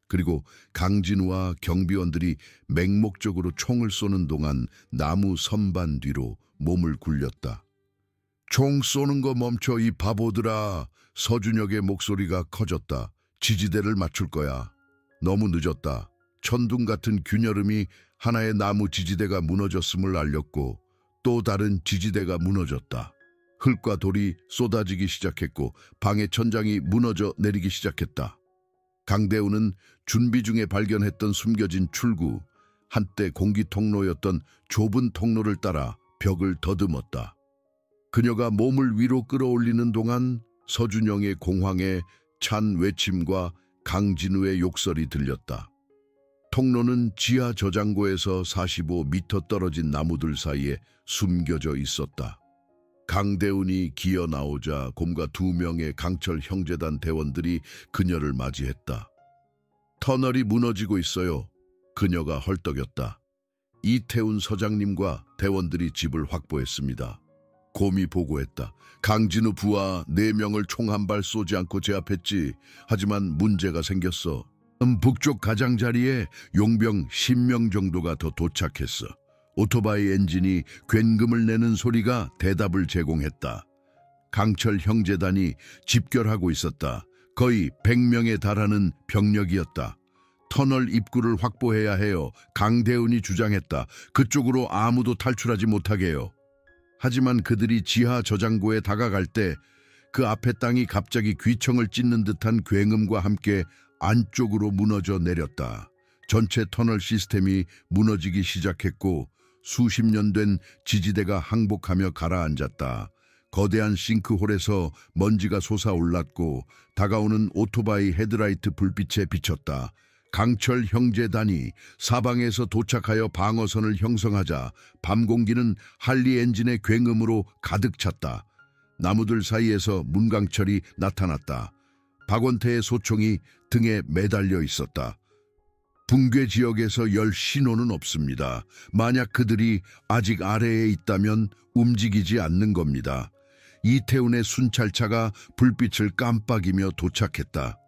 그리고 강진우와 경비원들이 맹목적으로 총을 쏘는 동안 나무 선반 뒤로 몸을 굴렸다. 총 쏘는 거 멈춰, 이 바보들아. 서준혁의 목소리가 커졌다. 지지대를 맞출 거야. 너무 늦었다. 천둥 같은 균열음이 하나의 나무 지지대가 무너졌음을 알렸고 또 다른 지지대가 무너졌다. 흙과 돌이 쏟아지기 시작했고 방의 천장이 무너져 내리기 시작했다. 강대우는 준비 중에 발견했던 숨겨진 출구, 한때 공기 통로였던 좁은 통로를 따라 벽을 더듬었다. 그녀가 몸을 위로 끌어올리는 동안 서준영의 공황에 찬 외침과 강진우의 욕설이 들렸다. 통로는 지하 저장고에서 45m 떨어진 나무들 사이에 숨겨져 있었다. 강대훈이 기어 나오자 곰과 2명의 강철 형제단 대원들이 그녀를 맞이했다. 터널이 무너지고 있어요. 그녀가 헐떡였다. 이태훈 서장님과 대원들이 집을 확보했습니다. 곰이 보고했다. 강진우 부하 4명을 총 한 발 쏘지 않고 제압했지. 하지만 문제가 생겼어. 북쪽 가장자리에 용병 10명 정도가 더 도착했어. 오토바이 엔진이 굉금을 내는 소리가 대답을 제공했다. 강철 형제단이 집결하고 있었다. 거의 100명에 달하는 병력이었다. 터널 입구를 확보해야 해요. 강대훈이 주장했다. 그쪽으로 아무도 탈출하지 못하게요. 하지만 그들이 지하 저장고에 다가갈 때 그 앞의 땅이 갑자기 귀청을 찢는 듯한 굉음과 함께 안쪽으로 무너져 내렸다. 전체 터널 시스템이 무너지기 시작했고 수십 년 된 지지대가 항복하며 가라앉았다. 거대한 싱크홀에서 먼지가 솟아올랐고 다가오는 오토바이 헤드라이트 불빛에 비쳤다. 강철 형제단이 사방에서 도착하여 방어선을 형성하자 밤 공기는 할리 엔진의 굉음으로 가득 찼다. 나무들 사이에서 문강철이 나타났다. 박원태의 소총이 등에 매달려 있었다. 붕괴 지역에서 열 신호는 없습니다. 만약 그들이 아직 아래에 있다면 움직이지 않는 겁니다. 이태훈의 순찰차가 불빛을 깜빡이며 도착했다.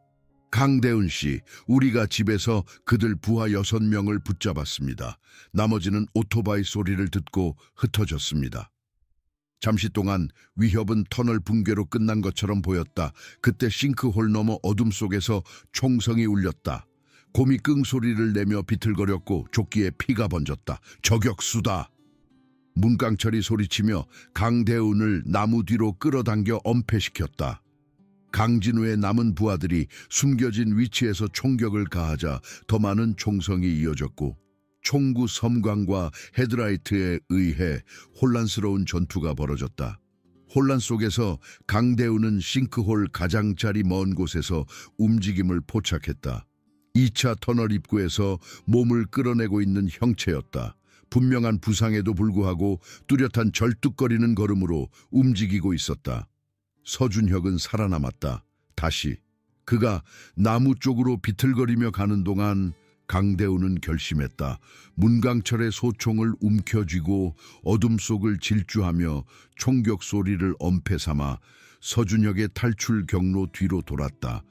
강대훈 씨, 우리가 집에서 그들 부하 6명을 붙잡았습니다. 나머지는 오토바이 소리를 듣고 흩어졌습니다. 잠시 동안 위협은 터널 붕괴로 끝난 것처럼 보였다. 그때 싱크홀 너머 어둠 속에서 총성이 울렸다. 곰이 끙소리를 내며 비틀거렸고 조끼에 피가 번졌다. 저격수다. 문강철이 소리치며 강대훈을 나무 뒤로 끌어당겨 엄폐시켰다. 강진우의 남은 부하들이 숨겨진 위치에서 총격을 가하자 더 많은 총성이 이어졌고 총구 섬광과 헤드라이트에 의해 혼란스러운 전투가 벌어졌다. 혼란 속에서 강대훈은 싱크홀 가장자리 먼 곳에서 움직임을 포착했다. 2차 터널 입구에서 몸을 끌어내고 있는 형체였다. 분명한 부상에도 불구하고 뚜렷한 절뚝거리는 걸음으로 움직이고 있었다. 서준혁은 살아남았다. 다시 그가 나무 쪽으로 비틀거리며 가는 동안 강대훈은 결심했다. 문강철의 소총을 움켜쥐고 어둠 속을 질주하며 총격 소리를 엄폐 삼아 서준혁의 탈출 경로 뒤로 돌았다.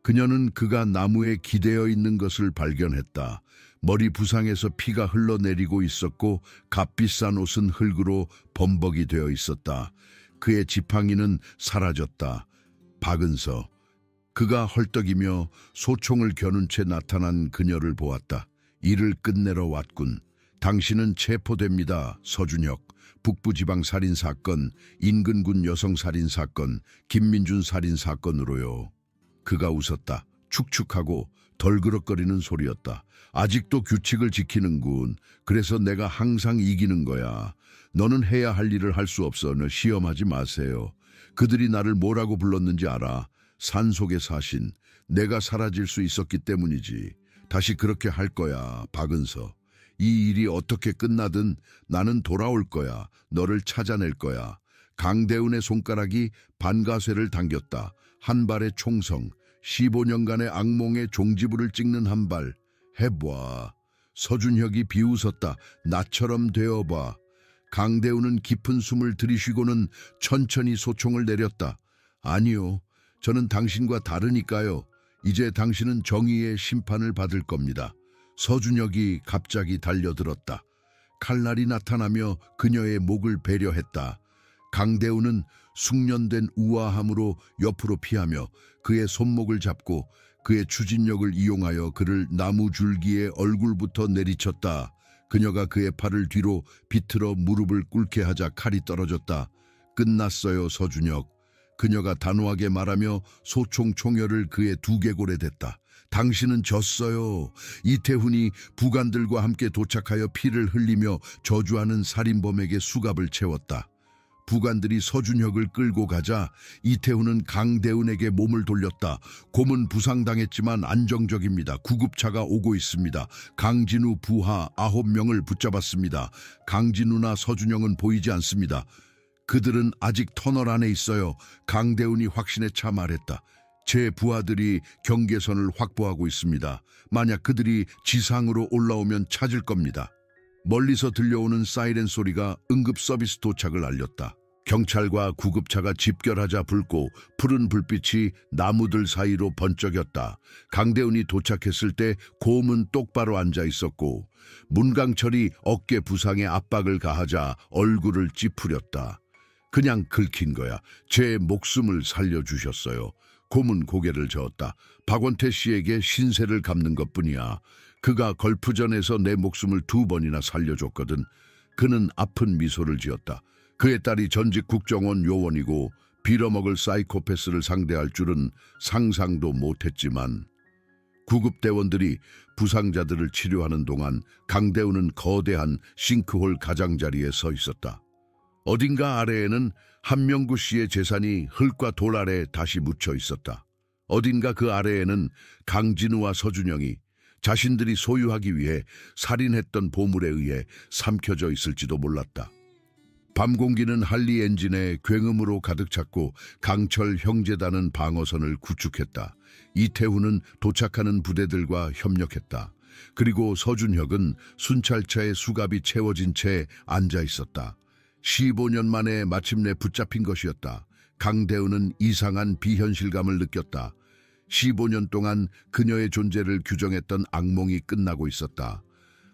그녀는 그가 나무에 기대어 있는 것을 발견했다. 머리 부상에서 피가 흘러내리고 있었고 값비싼 옷은 흙으로 범벅이 되어 있었다. 그의 지팡이는 사라졌다. 박은서. 그가 헐떡이며 소총을 겨눈 채 나타난 그녀를 보았다. 일을 끝내러 왔군. 당신은 체포됩니다. 서준혁. 북부지방 살인사건, 인근군 여성살인사건, 김민준 살인사건으로요. 그가 웃었다. 축축하고 덜그럭거리는 소리였다. 아직도 규칙을 지키는군. 그래서 내가 항상 이기는 거야. 너는 해야 할 일을 할 수 없어. 너 시험하지 마세요. 그들이 나를 뭐라고 불렀는지 알아. 산속의 사신. 내가 사라질 수 있었기 때문이지. 다시 그렇게 할 거야, 박은서. 이 일이 어떻게 끝나든 나는 돌아올 거야. 너를 찾아낼 거야. 강대훈의 손가락이 반가쇠를 당겼다. 한 발의 총성, 15년간의 악몽의 종지부를 찍는 한 발. 해봐. 서준혁이 비웃었다. 나처럼 되어봐. 강대훈은 깊은 숨을 들이쉬고는 천천히 소총을 내렸다. 아니요. 저는 당신과 다르니까요. 이제 당신은 정의의 심판을 받을 겁니다. 서준혁이 갑자기 달려들었다. 칼날이 나타나며 그녀의 목을 배려했다. 강대훈은 숙련된 우아함으로 옆으로 피하며 그의 손목을 잡고 그의 추진력을 이용하여 그를 나무 줄기에 얼굴부터 내리쳤다. 그녀가 그의 팔을 뒤로 비틀어 무릎을 꿇게 하자 칼이 떨어졌다. 끝났어요, 서준혁. 그녀가 단호하게 말하며 소총 총열을 그의 두개골에 댔다. 당신은 졌어요. 이태훈이 부관들과 함께 도착하여 피를 흘리며 저주하는 살인범에게 수갑을 채웠다. 부관들이 서준혁을 끌고 가자 이태훈은 강대훈에게 몸을 돌렸다. 곰은 부상당했지만 안정적입니다. 구급차가 오고 있습니다. 강진우 부하 9명을 붙잡았습니다. 강진우나 서준혁은 보이지 않습니다. 그들은 아직 터널 안에 있어요. 강대훈이 확신에 차 말했다. 제 부하들이 경계선을 확보하고 있습니다. 만약 그들이 지상으로 올라오면 찾을 겁니다. 멀리서 들려오는 사이렌 소리가 응급 서비스 도착을 알렸다. 경찰과 구급차가 집결하자 붉고 푸른 불빛이 나무들 사이로 번쩍였다. 강대훈이 도착했을 때 곰은 똑바로 앉아 있었고 문강철이 어깨 부상에 압박을 가하자 얼굴을 찌푸렸다. 그냥 긁힌 거야. 제 목숨을 살려주셨어요. 곰은 고개를 저었다. 박원태 씨에게 신세를 갚는 것뿐이야. 그가 걸프전에서 내 목숨을 2번이나 살려줬거든. 그는 아픈 미소를 지었다. 그의 딸이 전직 국정원 요원이고 빌어먹을 사이코패스를 상대할 줄은 상상도 못했지만 구급대원들이 부상자들을 치료하는 동안 강대훈은 거대한 싱크홀 가장자리에 서 있었다. 어딘가 아래에는 한명구 씨의 재산이 흙과 돌 아래 다시 묻혀 있었다. 어딘가 그 아래에는 강진우와 서준영이 자신들이 소유하기 위해 살인했던 보물에 의해 삼켜져 있을지도 몰랐다. 밤 공기는 할리 엔진의 굉음으로 가득 찼고 강철 형제단은 방어선을 구축했다. 이태훈은 도착하는 부대들과 협력했다. 그리고 서준혁은 순찰차에 수갑이 채워진 채 앉아 있었다. 15년 만에 마침내 붙잡힌 것이었다. 강대훈은 이상한 비현실감을 느꼈다. 15년 동안 그녀의 존재를 규정했던 악몽이 끝나고 있었다.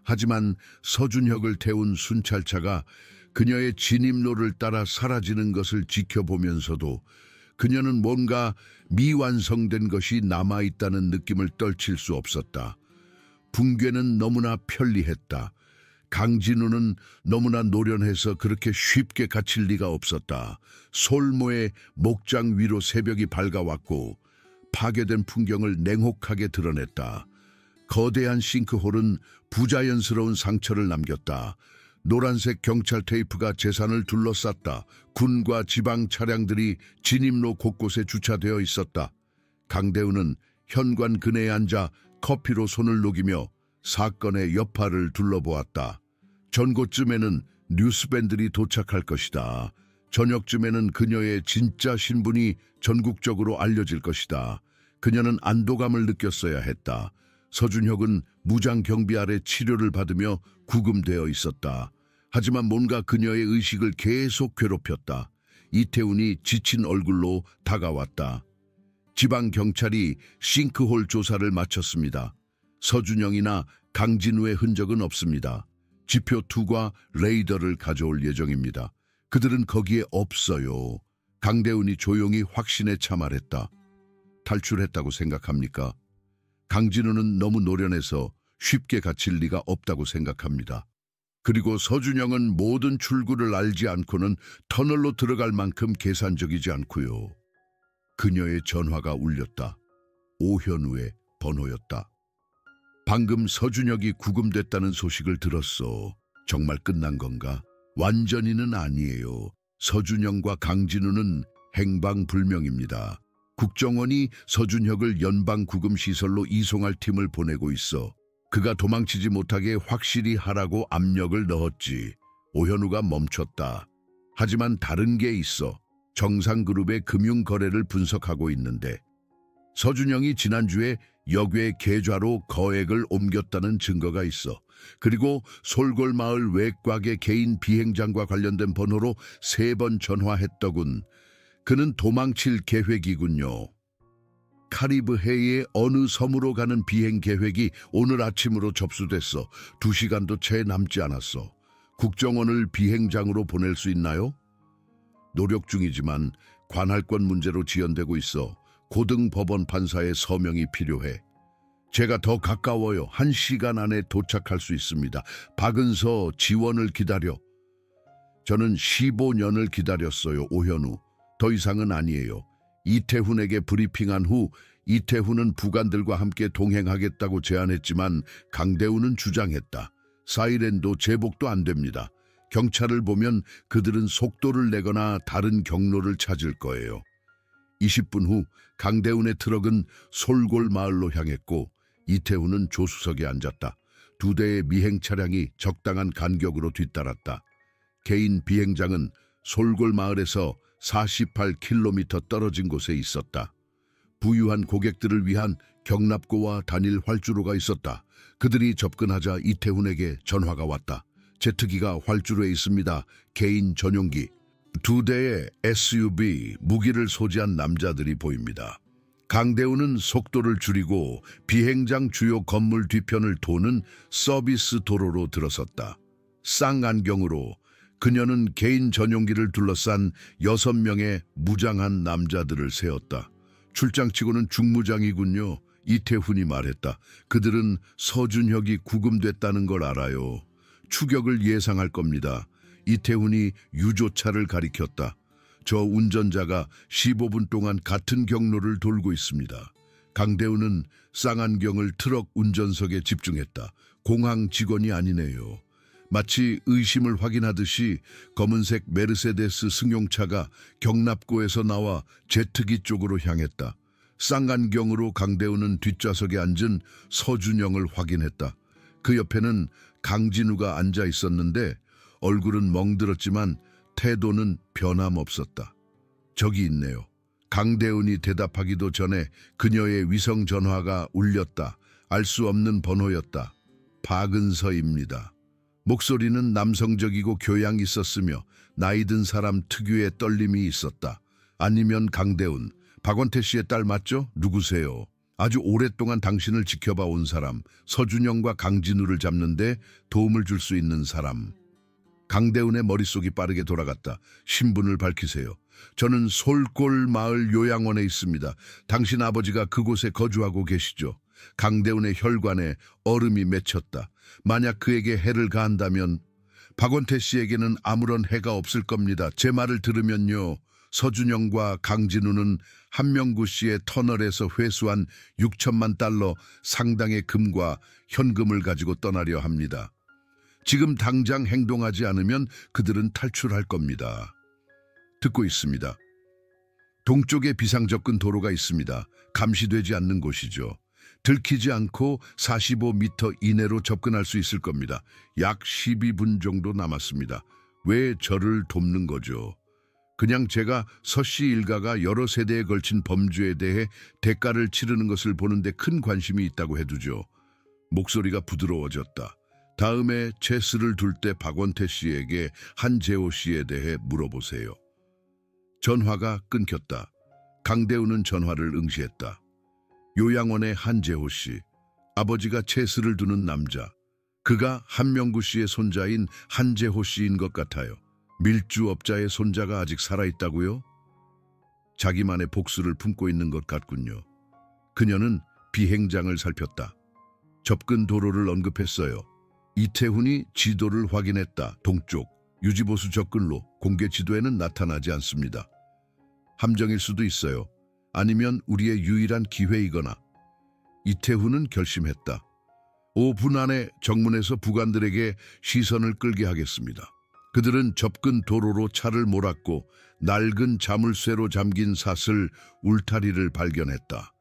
하지만 서준혁을 태운 순찰차가 그녀의 진입로를 따라 사라지는 것을 지켜보면서도 그녀는 뭔가 미완성된 것이 남아있다는 느낌을 떨칠 수 없었다. 붕괴는 너무나 편리했다. 강진우는 너무나 노련해서 그렇게 쉽게 갇힐 리가 없었다. 솔모의 목장 위로 새벽이 밝아왔고 파괴된 풍경을 냉혹하게 드러냈다. 거대한 싱크홀은 부자연스러운 상처를 남겼다. 노란색 경찰 테이프가 재산을 둘러쌌다. 군과 지방 차량들이 진입로 곳곳에 주차되어 있었다. 강대훈은 현관 근해에 앉아 커피로 손을 녹이며 사건의 여파를 둘러보았다. 전곳쯤에는 뉴스밴들이 도착할 것이다. 저녁쯤에는 그녀의 진짜 신분이 전국적으로 알려질 것이다. 그녀는 안도감을 느꼈어야 했다. 서준혁은 무장 경비 아래 치료를 받으며 구금되어 있었다. 하지만 뭔가 그녀의 의식을 계속 괴롭혔다. 이태훈이 지친 얼굴로 다가왔다. 지방경찰이 싱크홀 조사를 마쳤습니다. 서준영이나 강진우의 흔적은 없습니다. 지표2과 레이더를 가져올 예정입니다. 그들은 거기에 없어요. 강대훈이 조용히 확신에 차 말했다. 탈출했다고 생각합니까? 강진우는 너무 노련해서 쉽게 갇힐 리가 없다고 생각합니다. 그리고 서준영은 모든 출구를 알지 않고는 터널로 들어갈 만큼 계산적이지 않고요. 그녀의 전화가 울렸다. 오현우의 번호였다. 방금 서준혁이 구금됐다는 소식을 들었어. 정말 끝난 건가? 완전히는 아니에요. 서준영과 강진우는 행방불명입니다. 국정원이 서준혁을 연방구금시설로 이송할 팀을 보내고 있어. 그가 도망치지 못하게 확실히 하라고 압력을 넣었지. 오현우가 멈췄다. 하지만 다른 게 있어. 정상그룹의 금융거래를 분석하고 있는데 서준영이 지난주에 역외 계좌로 거액을 옮겼다는 증거가 있어. 그리고 솔골마을 외곽의 개인 비행장과 관련된 번호로 3번 전화했더군. 그는 도망칠 계획이군요. 카리브해의 어느 섬으로 가는 비행 계획이 오늘 아침으로 접수됐어. 2시간도 채 남지 않았어. 국정원을 비행장으로 보낼 수 있나요? 노력 중이지만 관할권 문제로 지연되고 있어. 고등법원 판사의 서명이 필요해. 제가 더 가까워요. 1시간 안에 도착할 수 있습니다. 박은서 지원을 기다려. 저는 15년을 기다렸어요. 오현우. 더 이상은 아니에요. 이태훈에게 브리핑한 후 이태훈은 부관들과 함께 동행하겠다고 제안했지만 강대훈은 주장했다. 사이렌도 제복도 안 됩니다. 경찰을 보면 그들은 속도를 내거나 다른 경로를 찾을 거예요. 20분 후 강대훈의 트럭은 솔골 마을로 향했고 이태훈은 조수석에 앉았다. 2대의 미행 차량이 적당한 간격으로 뒤따랐다. 개인 비행장은 솔골 마을에서 48km 떨어진 곳에 있었다. 부유한 고객들을 위한 경납고와 단일 활주로가 있었다. 그들이 접근하자 이태훈에게 전화가 왔다. 제트기가 활주로에 있습니다. 개인 전용기. 두 대의 SUV, 무기를 소지한 남자들이 보입니다. 강대훈은 속도를 줄이고 비행장 주요 건물 뒤편을 도는 서비스 도로로 들어섰다. 쌍안경으로 그녀는 개인 전용기를 둘러싼 6명의 무장한 남자들을 세웠다. 출장치고는 중무장이군요. 이태훈이 말했다. 그들은 서준혁이 구금됐다는 걸 알아요. 추격을 예상할 겁니다. 이태훈이 유조차를 가리켰다. 저 운전자가 15분 동안 같은 경로를 돌고 있습니다. 강대훈은 쌍안경을 트럭 운전석에 집중했다. 공항 직원이 아니네요. 마치 의심을 확인하듯이 검은색 메르세데스 승용차가 경납고에서 나와 제트기 쪽으로 향했다. 쌍안경으로 강대훈은 뒷좌석에 앉은 서준영을 확인했다. 그 옆에는 강진우가 앉아 있었는데 얼굴은 멍들었지만 태도는 변함없었다. 저기 있네요. 강대훈이 대답하기도 전에 그녀의 위성 전화가 울렸다. 알 수 없는 번호였다. 박은서입니다. 목소리는 남성적이고 교양 있었으며 나이 든 사람 특유의 떨림이 있었다. 아니면 강대훈, 박원태 씨의 딸 맞죠? 누구세요? 아주 오랫동안 당신을 지켜봐 온 사람, 서준영과 강진우를 잡는데 도움을 줄 수 있는 사람. 강대훈의 머릿속이 빠르게 돌아갔다. 신분을 밝히세요. 저는 솔골 마을 요양원에 있습니다. 당신 아버지가 그곳에 거주하고 계시죠? 강대훈의 혈관에 얼음이 맺혔다. 만약 그에게 해를 가한다면 박원태 씨에게는 아무런 해가 없을 겁니다. 제 말을 들으면요. 서준영과 강진우는 한명구 씨의 터널에서 회수한 6천만 달러 상당의 금과 현금을 가지고 떠나려 합니다. 지금 당장 행동하지 않으면 그들은 탈출할 겁니다. 듣고 있습니다. 동쪽에 비상접근 도로가 있습니다. 감시되지 않는 곳이죠. 들키지 않고 45m 이내로 접근할 수 있을 겁니다. 약 12분 정도 남았습니다. 왜 저를 돕는 거죠? 그냥 제가 서씨 일가가 여러 세대에 걸친 범죄에 대해 대가를 치르는 것을 보는데 큰 관심이 있다고 해두죠. 목소리가 부드러워졌다. 다음에 체스를 둘 때 박원태 씨에게 한재호 씨에 대해 물어보세요. 전화가 끊겼다. 강대훈은 전화를 응시했다. 요양원의 한재호 씨, 아버지가 체스를 두는 남자. 그가 한명구 씨의 손자인 한재호 씨인 것 같아요. 밀주업자의 손자가 아직 살아있다고요? 자기만의 복수를 품고 있는 것 같군요. 그녀는 비행장을 살폈다. 접근 도로를 언급했어요. 이태훈이 지도를 확인했다. 동쪽, 유지보수 접근로, 공개 지도에는 나타나지 않습니다. 함정일 수도 있어요. 아니면 우리의 유일한 기회이거나. 이태훈은 결심했다. 5분 안에 정문에서 부관들에게 시선을 끌게 하겠습니다. 그들은 접근 도로로 차를 몰았고 낡은 자물쇠로 잠긴 사슬 울타리를 발견했다.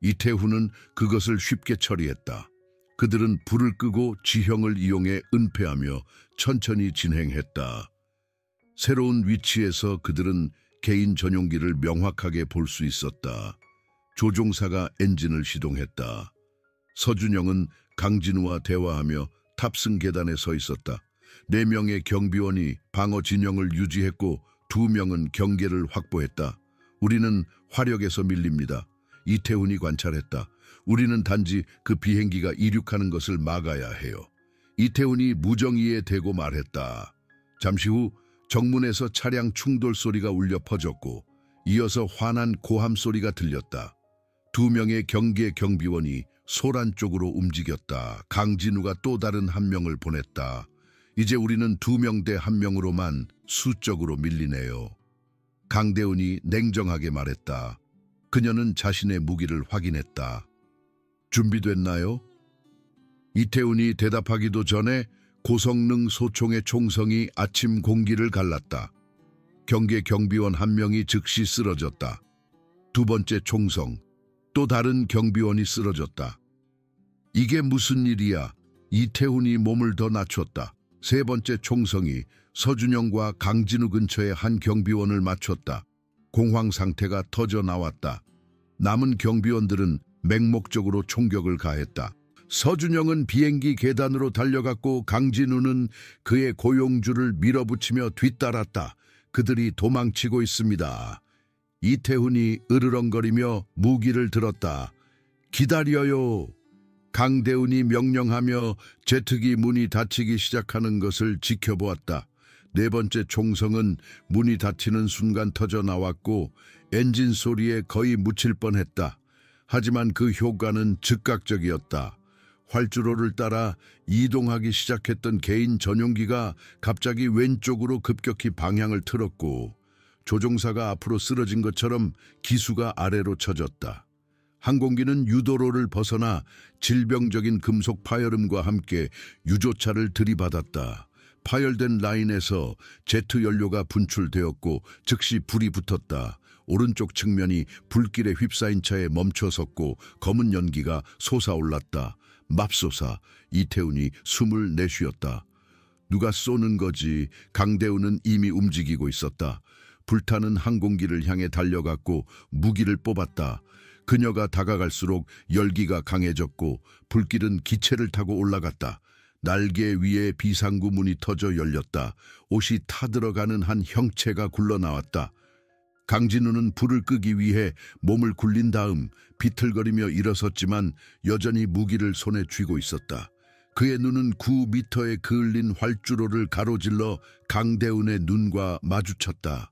이태훈은 그것을 쉽게 처리했다. 그들은 불을 끄고 지형을 이용해 은폐하며 천천히 진행했다. 새로운 위치에서 그들은 개인 전용기를 명확하게 볼 수 있었다. 조종사가 엔진을 시동했다. 서준영은 강진우와 대화하며 탑승 계단에 서 있었다. 4명의 경비원이 방어 진영을 유지했고 2명은 경계를 확보했다. 우리는 화력에서 밀립니다. 이태훈이 관찰했다. 우리는 단지 그 비행기가 이륙하는 것을 막아야 해요. 이태훈이 무정의에 대고 말했다. 잠시 후 정문에서 차량 충돌 소리가 울려 퍼졌고 이어서 화난 고함 소리가 들렸다. 2명의 경계 경비원이 소란 쪽으로 움직였다. 강진우가 또 다른 1명을 보냈다. 이제 우리는 2명 대 1명으로만 수적으로 밀리네요. 강대훈이 냉정하게 말했다. 그녀는 자신의 무기를 확인했다. 준비됐나요? 이태훈이 대답하기도 전에 고성능 소총의 총성이 아침 공기를 갈랐다. 경계 경비원 1명이 즉시 쓰러졌다. 2번째 총성, 또 다른 경비원이 쓰러졌다. 이게 무슨 일이야? 이태훈이 몸을 더 낮췄다. 3번째 총성이 서준영과 강진우 근처에 한 경비원을 맞췄다. 공황 상태가 터져 나왔다. 남은 경비원들은 맹목적으로 총격을 가했다. 서준영은 비행기 계단으로 달려갔고 강진우는 그의 고용주를 밀어붙이며 뒤따랐다. 그들이 도망치고 있습니다. 이태훈이 으르렁거리며 무기를 들었다. 기다려요. 강대훈이 명령하며 제트기 문이 닫히기 시작하는 것을 지켜보았다. 네 번째 총성은 문이 닫히는 순간 터져 나왔고 엔진 소리에 거의 묻힐 뻔했다. 하지만 그 효과는 즉각적이었다. 활주로를 따라 이동하기 시작했던 개인 전용기가 갑자기 왼쪽으로 급격히 방향을 틀었고 조종사가 앞으로 쓰러진 것처럼 기수가 아래로 쳐졌다. 항공기는 유도로를 벗어나 질병적인 금속 파열음과 함께 유조차를 들이받았다. 파열된 라인에서 제트 연료가 분출되었고 즉시 불이 붙었다. 오른쪽 측면이 불길에 휩싸인 차에 멈춰섰고 검은 연기가 솟아올랐다. 맙소사, 이태훈이 숨을 내쉬었다. 누가 쏘는 거지? 강대훈은 이미 움직이고 있었다. 불타는 항공기를 향해 달려갔고 무기를 뽑았다. 그녀가 다가갈수록 열기가 강해졌고 불길은 기체를 타고 올라갔다. 날개 위에 비상구 문이 터져 열렸다. 옷이 타들어가는 한 형체가 굴러나왔다. 강진우는 불을 끄기 위해 몸을 굴린 다음 비틀거리며 일어섰지만 여전히 무기를 손에 쥐고 있었다. 그의 눈은 9미터에 그을린 활주로를 가로질러 강대훈의 눈과 마주쳤다.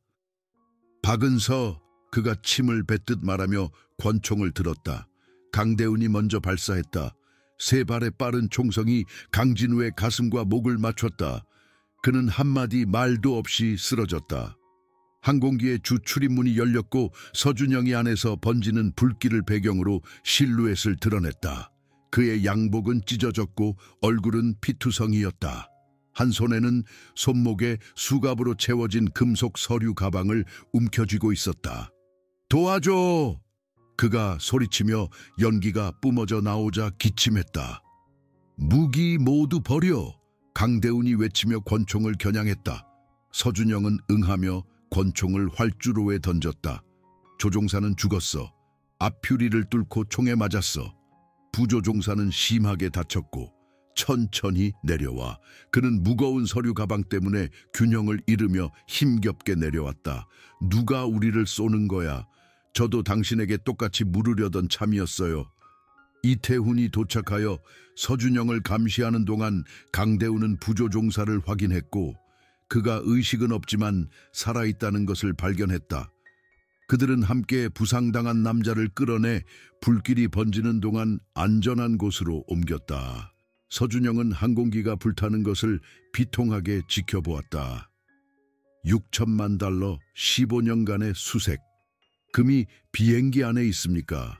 박은서, 그가 침을 뱉듯 말하며 권총을 들었다. 강대훈이 먼저 발사했다. 세 발의 빠른 총성이 강진우의 가슴과 목을 맞췄다. 그는 한마디 말도 없이 쓰러졌다. 항공기의 주 출입문이 열렸고 서준영이 안에서 번지는 불길을 배경으로 실루엣을 드러냈다. 그의 양복은 찢어졌고 얼굴은 피투성이었다. 한 손에는 손목에 수갑으로 채워진 금속 서류 가방을 움켜쥐고 있었다. 도와줘! 그가 소리치며 연기가 뿜어져 나오자 기침했다. 무기 모두 버려! 강대훈이 외치며 권총을 겨냥했다. 서준영은 응하며 권총을 활주로에 던졌다. 조종사는 죽었어. 앞유리를 뚫고 총에 맞았어. 부조종사는 심하게 다쳤고 천천히 내려와 그는 무거운 서류 가방 때문에 균형을 잃으며 힘겹게 내려왔다. 누가 우리를 쏘는 거야? 저도 당신에게 똑같이 물으려던 참이었어요. 이태훈이 도착하여 서준영을 감시하는 동안 강대훈은 부조종사를 확인했고 그가 의식은 없지만 살아있다는 것을 발견했다. 그들은 함께 부상당한 남자를 끌어내 불길이 번지는 동안 안전한 곳으로 옮겼다. 서준영은 항공기가 불타는 것을 비통하게 지켜보았다. 6천만 달러, 15년간의 수색. 금이 비행기 안에 있습니까?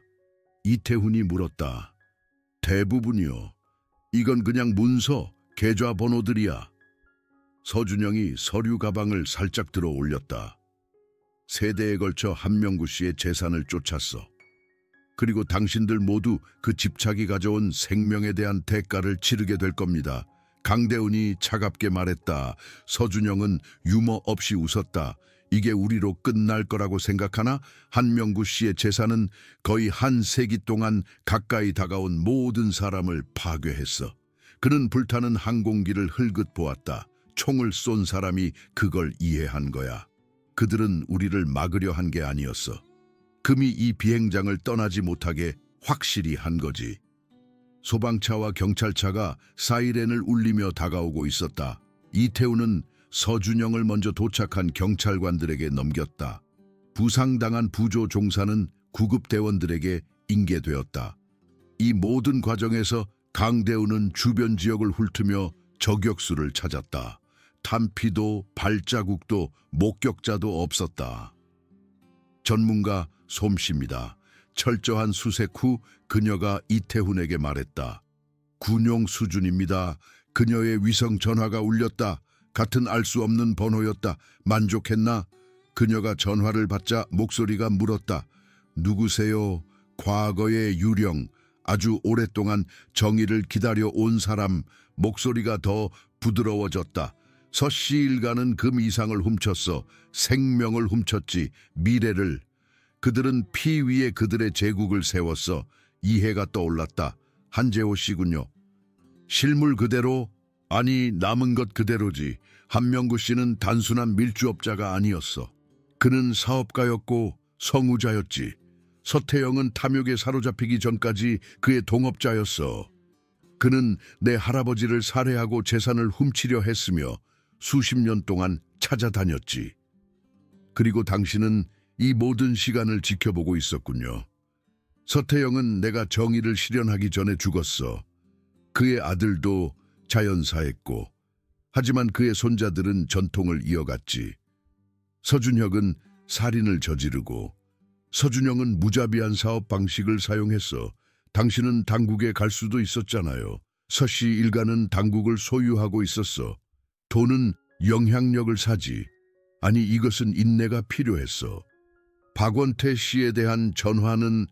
이태훈이 물었다. 대부분이요. 이건 그냥 문서, 계좌번호들이야. 서준영이 서류 가방을 살짝 들어 올렸다. 세대에 걸쳐 한명구 씨의 재산을 쫓았어. 그리고 당신들 모두 그 집착이 가져온 생명에 대한 대가를 치르게 될 겁니다. 강대훈이 차갑게 말했다. 서준영은 유머 없이 웃었다. 이게 우리로 끝날 거라고 생각하나? 한명구 씨의 재산은 거의 한 세기 동안 가까이 다가온 모든 사람을 파괴했어. 그는 불타는 항공기를 흘긋 보았다. 총을 쏜 사람이 그걸 이해한 거야. 그들은 우리를 막으려 한 게 아니었어. 금이 이 비행장을 떠나지 못하게 확실히 한 거지. 소방차와 경찰차가 사이렌을 울리며 다가오고 있었다. 이태훈은 서준영을 먼저 도착한 경찰관들에게 넘겼다. 부상당한 부조종사는 구급대원들에게 인계되었다. 이 모든 과정에서 강대훈은 주변 지역을 훑으며 저격수를 찾았다. 탄피도 발자국도 목격자도 없었다. 전문가 솜씨입니다. 철저한 수색 후 그녀가 이태훈에게 말했다. 군용 수준입니다. 그녀의 위성 전화가 울렸다. 같은 알 수 없는 번호였다. 만족했나? 그녀가 전화를 받자 목소리가 물었다. 누구세요? 과거의 유령. 아주 오랫동안 정의를 기다려 온 사람. 목소리가 더 부드러워졌다. 서씨 일가는 금 이상을 훔쳤어. 생명을 훔쳤지. 미래를. 그들은 피 위에 그들의 제국을 세웠어. 이해가 떠올랐다. 한재호 씨군요. 실물 그대로 아니, 남은 것 그대로지. 한명구 씨는 단순한 밀주업자가 아니었어. 그는 사업가였고 성우자였지. 서태영은 탐욕에 사로잡히기 전까지 그의 동업자였어. 그는 내 할아버지를 살해하고 재산을 훔치려 했으며 수십 년 동안 찾아다녔지. 그리고 당신은 이 모든 시간을 지켜보고 있었군요. 서태영은 내가 정의를 실현하기 전에 죽었어. 그의 아들도 자연사했고, 하지만 그의 손자들은 전통을 이어갔지. 서준혁은 살인을 저지르고, 서준영은 무자비한 사업 방식을 사용했어. 당신은 당국에 갈 수도 있었잖아요. 서씨 일가는 당국을 소유하고 있었어. 돈은 영향력을 사지. 아니, 이것은 인내가 필요했어. 박원태 씨에 대한 전화는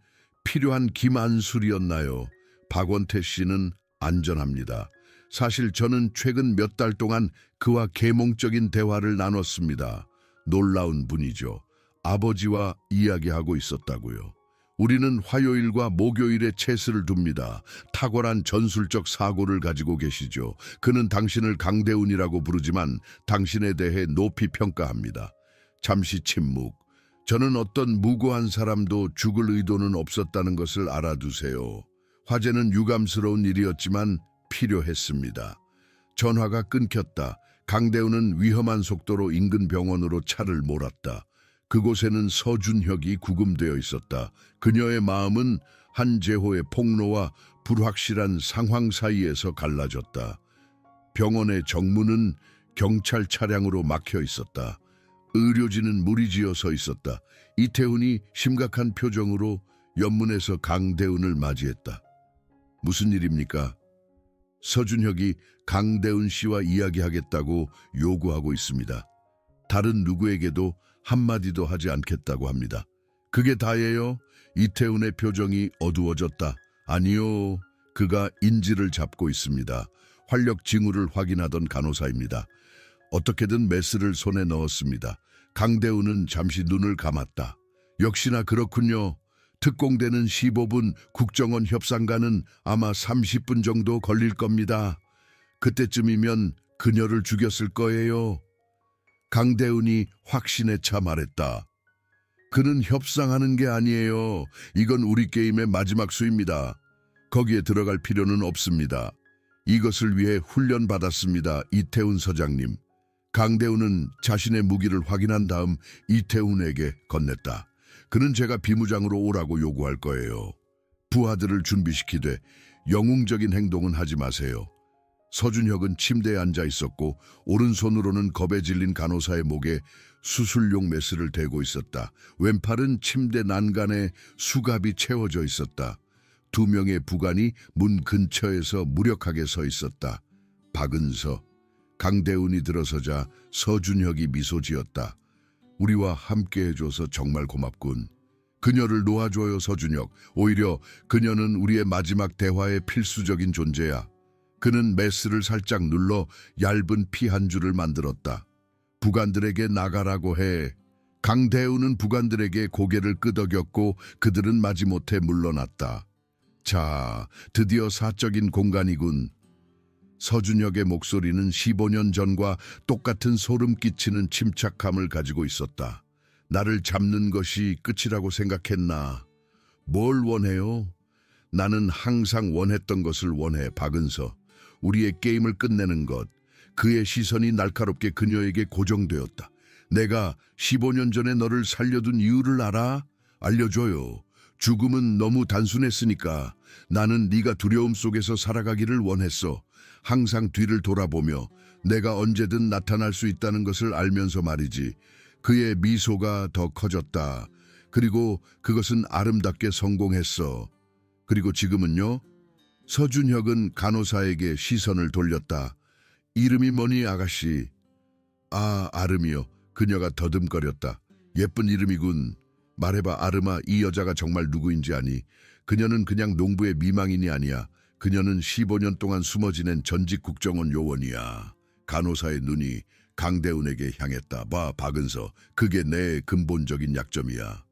필요한 김안술이었나요? 박원태 씨는 안전합니다. 사실 저는 최근 몇 달 동안 그와 계몽적인 대화를 나눴습니다. 놀라운 분이죠. 아버지와 이야기하고 있었다고요. 우리는 화요일과 목요일에 체스를 둡니다. 탁월한 전술적 사고를 가지고 계시죠. 그는 당신을 강대훈이라고 부르지만 당신에 대해 높이 평가합니다. 잠시 침묵. 저는 어떤 무고한 사람도 죽을 의도는 없었다는 것을 알아두세요. 화재는 유감스러운 일이었지만 필요했습니다. 전화가 끊겼다. 강대훈은 위험한 속도로 인근 병원으로 차를 몰았다. 그곳에는 서준혁이 구금되어 있었다. 그녀의 마음은 한재호의 폭로와 불확실한 상황 사이에서 갈라졌다. 병원의 정문은 경찰 차량으로 막혀 있었다. 의료진은 무리지어 서 있었다. 이태훈이 심각한 표정으로 연문에서 강대훈을 맞이했다. 무슨 일입니까? 서준혁이 강대훈 씨와 이야기하겠다고 요구하고 있습니다. 다른 누구에게도 한마디도 하지 않겠다고 합니다. 그게 다예요? 이태훈의 표정이 어두워졌다. 아니요, 그가 인지를 잡고 있습니다. 활력 징후를 확인하던 간호사입니다. 어떻게든 메스를 손에 넣었습니다. 강대훈은 잠시 눈을 감았다. 역시나 그렇군요. 특공대는 15분, 국정원 협상가는 아마 30분 정도 걸릴 겁니다. 그때쯤이면 그녀를 죽였을 거예요. 강대훈이 확신에 차 말했다. 그는 협상하는 게 아니에요. 이건 우리 게임의 마지막 수입니다. 거기에 들어갈 필요는 없습니다. 이것을 위해 훈련받았습니다. 이태훈 서장님. 강대훈은 자신의 무기를 확인한 다음 이태훈에게 건넸다. 그는 제가 비무장으로 오라고 요구할 거예요. 부하들을 준비시키되 영웅적인 행동은 하지 마세요. 서준혁은 침대에 앉아 있었고 오른손으로는 겁에 질린 간호사의 목에 수술용 메스를 대고 있었다. 왼팔은 침대 난간에 수갑이 채워져 있었다. 두 명의 부관이 문 근처에서 무력하게 서 있었다. 박은서. 강대훈이 들어서자 서준혁이 미소 지었다. 우리와 함께 해줘서 정말 고맙군. 그녀를 놓아줘요, 서준혁. 오히려 그녀는 우리의 마지막 대화의 필수적인 존재야. 그는 메스를 살짝 눌러 얇은 피 한 줄을 만들었다. 부관들에게 나가라고 해. 강대훈은 부관들에게 고개를 끄덕였고 그들은 마지못해 물러났다. 자, 드디어 사적인 공간이군. 서준혁의 목소리는 15년 전과 똑같은 소름 끼치는 침착함을 가지고 있었다. 나를 잡는 것이 끝이라고 생각했나? 뭘 원해요? 나는 항상 원했던 것을 원해, 박은서. 우리의 게임을 끝내는 것. 그의 시선이 날카롭게 그녀에게 고정되었다. 내가 15년 전에 너를 살려둔 이유를 알아? 알려줘요. 죽음은 너무 단순했으니까. 나는 네가 두려움 속에서 살아가기를 원했어. 항상 뒤를 돌아보며 내가 언제든 나타날 수 있다는 것을 알면서 말이지. 그의 미소가 더 커졌다. 그리고 그것은 아름답게 성공했어. 그리고 지금은요? 서준혁은 간호사에게 시선을 돌렸다. 이름이 뭐니, 아가씨? 아, 아름이요. 그녀가 더듬거렸다. 예쁜 이름이군. 말해봐, 아름아, 이 여자가 정말 누구인지 아니? 그녀는 그냥 농부의 미망인이 아니야. 그녀는 15년 동안 숨어 지낸 전직 국정원 요원이야. 간호사의 눈이 강대훈에게 향했다. 봐, 박은서. 그게 내 근본적인 약점이야.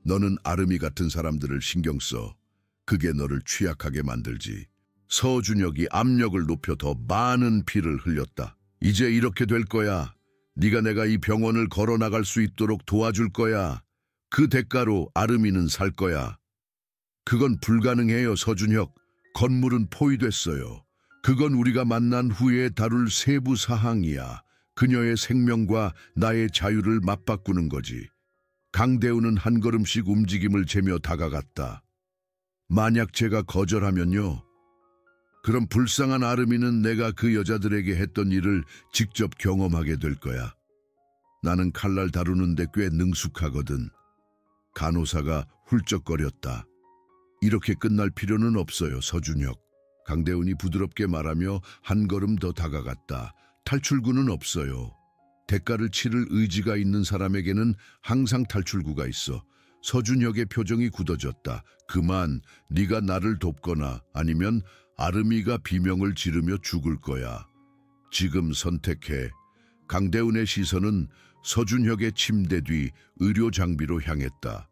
너는 아름이 같은 사람들을 신경 써. 그게 너를 취약하게 만들지. 서준혁이 압력을 높여 더 많은 피를 흘렸다. 이제 이렇게 될 거야. 네가 내가 이 병원을 걸어 나갈 수 있도록 도와줄 거야. 그 대가로 아름이는 살 거야. 그건 불가능해요, 서준혁. 건물은 포위됐어요. 그건 우리가 만난 후에 다룰 세부 사항이야. 그녀의 생명과 나의 자유를 맞바꾸는 거지. 강대우는 한 걸음씩 움직임을 재며 다가갔다. 만약 제가 거절하면요. 그럼 불쌍한 아름이는 내가 그 여자들에게 했던 일을 직접 경험하게 될 거야. 나는 칼날 다루는데 꽤 능숙하거든. 간호사가 훌쩍거렸다. 이렇게 끝날 필요는 없어요, 서준혁. 강대훈이 부드럽게 말하며 한 걸음 더 다가갔다. 탈출구는 없어요. 대가를 치를 의지가 있는 사람에게는 항상 탈출구가 있어. 서준혁의 표정이 굳어졌다. 그만, 네가 나를 돕거나 아니면 아름이가 비명을 지르며 죽을 거야. 지금 선택해. 강대훈의 시선은 서준혁의 침대 뒤 의료 장비로 향했다.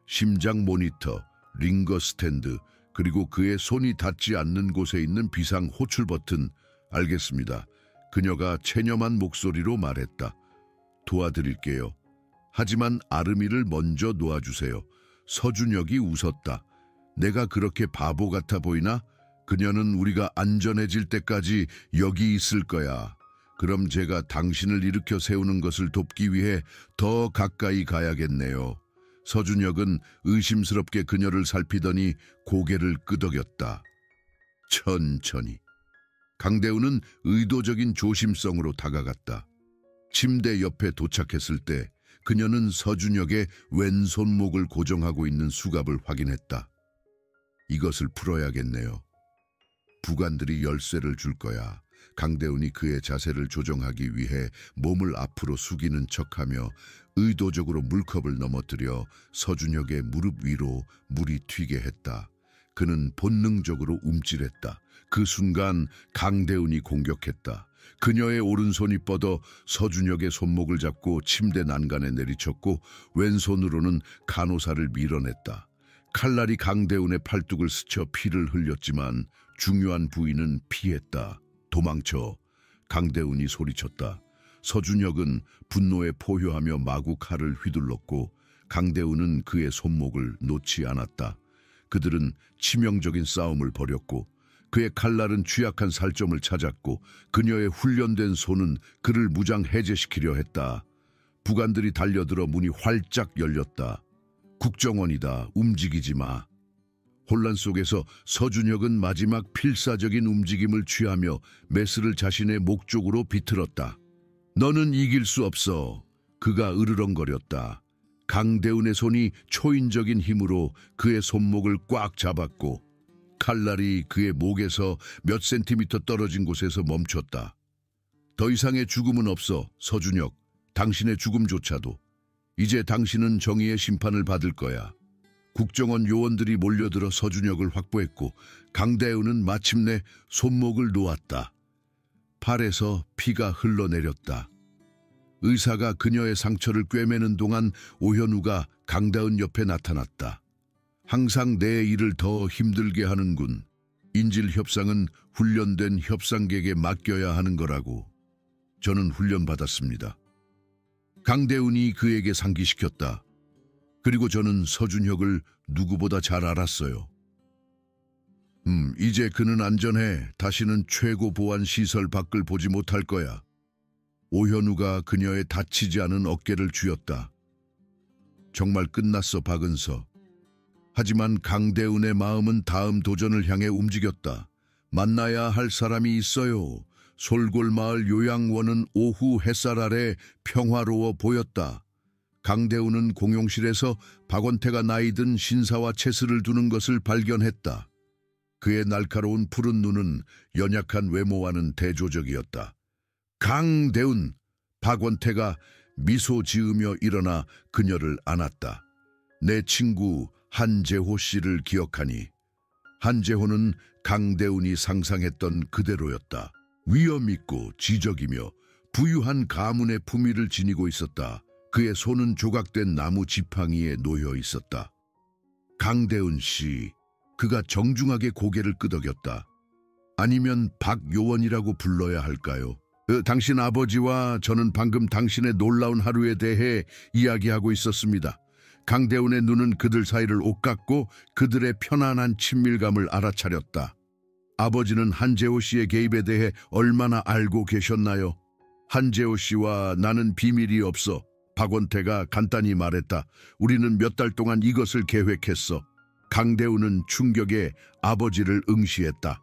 심장 모니터, 링거 스탠드, 그리고 그의 손이 닿지 않는 곳에 있는 비상 호출 버튼. 알겠습니다. 그녀가 체념한 목소리로 말했다. 도와드릴게요. 하지만 아름이를 먼저 놓아주세요. 서준혁이 웃었다. 내가 그렇게 바보 같아 보이나? 그녀는 우리가 안전해질 때까지 여기 있을 거야. 그럼 제가 당신을 일으켜 세우는 것을 돕기 위해 더 가까이 가야겠네요. 서준혁은 의심스럽게 그녀를 살피더니 고개를 끄덕였다. 천천히. 강대우는 의도적인 조심성으로 다가갔다. 침대 옆에 도착했을 때 그녀는 서준혁의 왼손목을 고정하고 있는 수갑을 확인했다. 이것을 풀어야겠네요. 부관들이 열쇠를 줄 거야. 강대훈이 그의 자세를 조정하기 위해 몸을 앞으로 숙이는 척하며 의도적으로 물컵을 넘어뜨려 서준혁의 무릎 위로 물이 튀게 했다. 그는 본능적으로 움찔했다. 그 순간 강대훈이 공격했다. 그녀의 오른손이 뻗어 서준혁의 손목을 잡고 침대 난간에 내리쳤고 왼손으로는 간호사를 밀어냈다. 칼날이 강대훈의 팔뚝을 스쳐 피를 흘렸지만 중요한 부위는 피했다. 도망쳐. 강대훈이 소리쳤다. 서준혁은 분노에 포효하며 마구 칼을 휘둘렀고 강대훈은 그의 손목을 놓지 않았다. 그들은 치명적인 싸움을 벌였고 그의 칼날은 취약한 살점을 찾았고 그녀의 훈련된 손은 그를 무장 해제시키려 했다. 부관들이 달려들어 문이 활짝 열렸다. 국정원이다. 움직이지 마. 혼란 속에서 서준혁은 마지막 필사적인 움직임을 취하며 메스를 자신의 목 쪽으로 비틀었다. 너는 이길 수 없어. 그가 으르렁거렸다. 강대훈의 손이 초인적인 힘으로 그의 손목을 꽉 잡았고 칼날이 그의 목에서 몇 센티미터 떨어진 곳에서 멈췄다. 더 이상의 죽음은 없어, 서준혁. 당신의 죽음조차도. 이제 당신은 정의의 심판을 받을 거야. 국정원 요원들이 몰려들어 서준혁을 확보했고 강대훈은 마침내 손목을 놓았다. 팔에서 피가 흘러내렸다. 의사가 그녀의 상처를 꿰매는 동안 오현우가 강다은 옆에 나타났다. 항상 내 일을 더 힘들게 하는군. 인질 협상은 훈련된 협상객에 맡겨야 하는 거라고. 저는 훈련받았습니다. 강대훈이 그에게 상기시켰다. 그리고 저는 서준혁을 누구보다 잘 알았어요. 이제 그는 안전해. 다시는 최고 보안 시설 밖을 보지 못할 거야. 오현우가 그녀의 다치지 않은 어깨를 쥐었다. 정말 끝났어, 박은서. 하지만 강대훈의 마음은 다음 도전을 향해 움직였다. 만나야 할 사람이 있어요. 솔골마을 요양원은 오후 햇살 아래 평화로워 보였다. 강대훈은 공용실에서 박원태가 나이 든 신사와 채스를 두는 것을 발견했다. 그의 날카로운 푸른 눈은 연약한 외모와는 대조적이었다. 강대훈! 박원태가 미소 지으며 일어나 그녀를 안았다. 내 친구 한재호 씨를 기억하니? 한재호는 강대훈이 상상했던 그대로였다. 위험 있고 지적이며 부유한 가문의 품위를 지니고 있었다. 그의 손은 조각된 나무 지팡이에 놓여 있었다. 강대훈 씨, 그가 정중하게 고개를 끄덕였다. 아니면 박요원이라고 불러야 할까요? 당신 아버지와 저는 방금 당신의 놀라운 하루에 대해 이야기하고 있었습니다. 강대훈의 눈은 그들 사이를 오갔고 그들의 편안한 친밀감을 알아차렸다. 아버지는 한재호 씨의 개입에 대해 얼마나 알고 계셨나요? 한재호 씨와 나는 비밀이 없어. 박원태가 간단히 말했다. 우리는 몇 달 동안 이것을 계획했어. 강대훈은 충격에 아버지를 응시했다.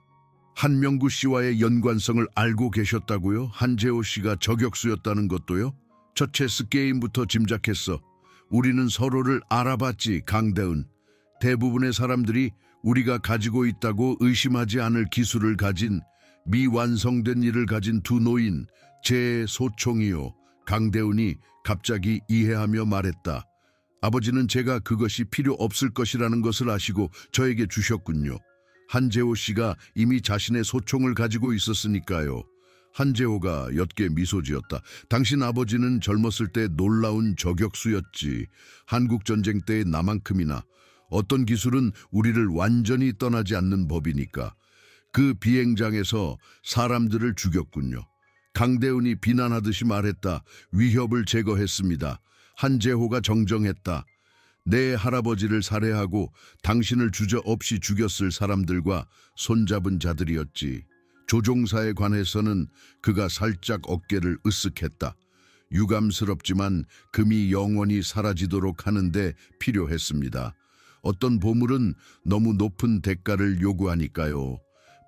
한명구 씨와의 연관성을 알고 계셨다고요? 한재호 씨가 저격수였다는 것도요? 첫 체스 게임부터 짐작했어. 우리는 서로를 알아봤지, 강대훈. 대부분의 사람들이 우리가 가지고 있다고 의심하지 않을 기술을 가진 미완성된 일을 가진 두 노인, 제 소총이요. 강대훈이 갑자기 이해하며 말했다. 아버지는 제가 그것이 필요 없을 것이라는 것을 아시고 저에게 주셨군요. 한재호 씨가 이미 자신의 소총을 가지고 있었으니까요. 한재호가 옅게 미소 지었다. 당신 아버지는 젊었을 때 놀라운 저격수였지. 한국전쟁 때의 나만큼이나. 어떤 기술은 우리를 완전히 떠나지 않는 법이니까. 그 비행장에서 사람들을 죽였군요. 강대훈이 비난하듯이 말했다. 위협을 제거했습니다. 한재호가 정정했다. 내 할아버지를 살해하고 당신을 주저없이 죽였을 사람들과 손잡은 자들이었지. 조종사에 관해서는 그가 살짝 어깨를 으쓱했다. 유감스럽지만 금이 영원히 사라지도록 하는데 필요했습니다. 어떤 보물은 너무 높은 대가를 요구하니까요.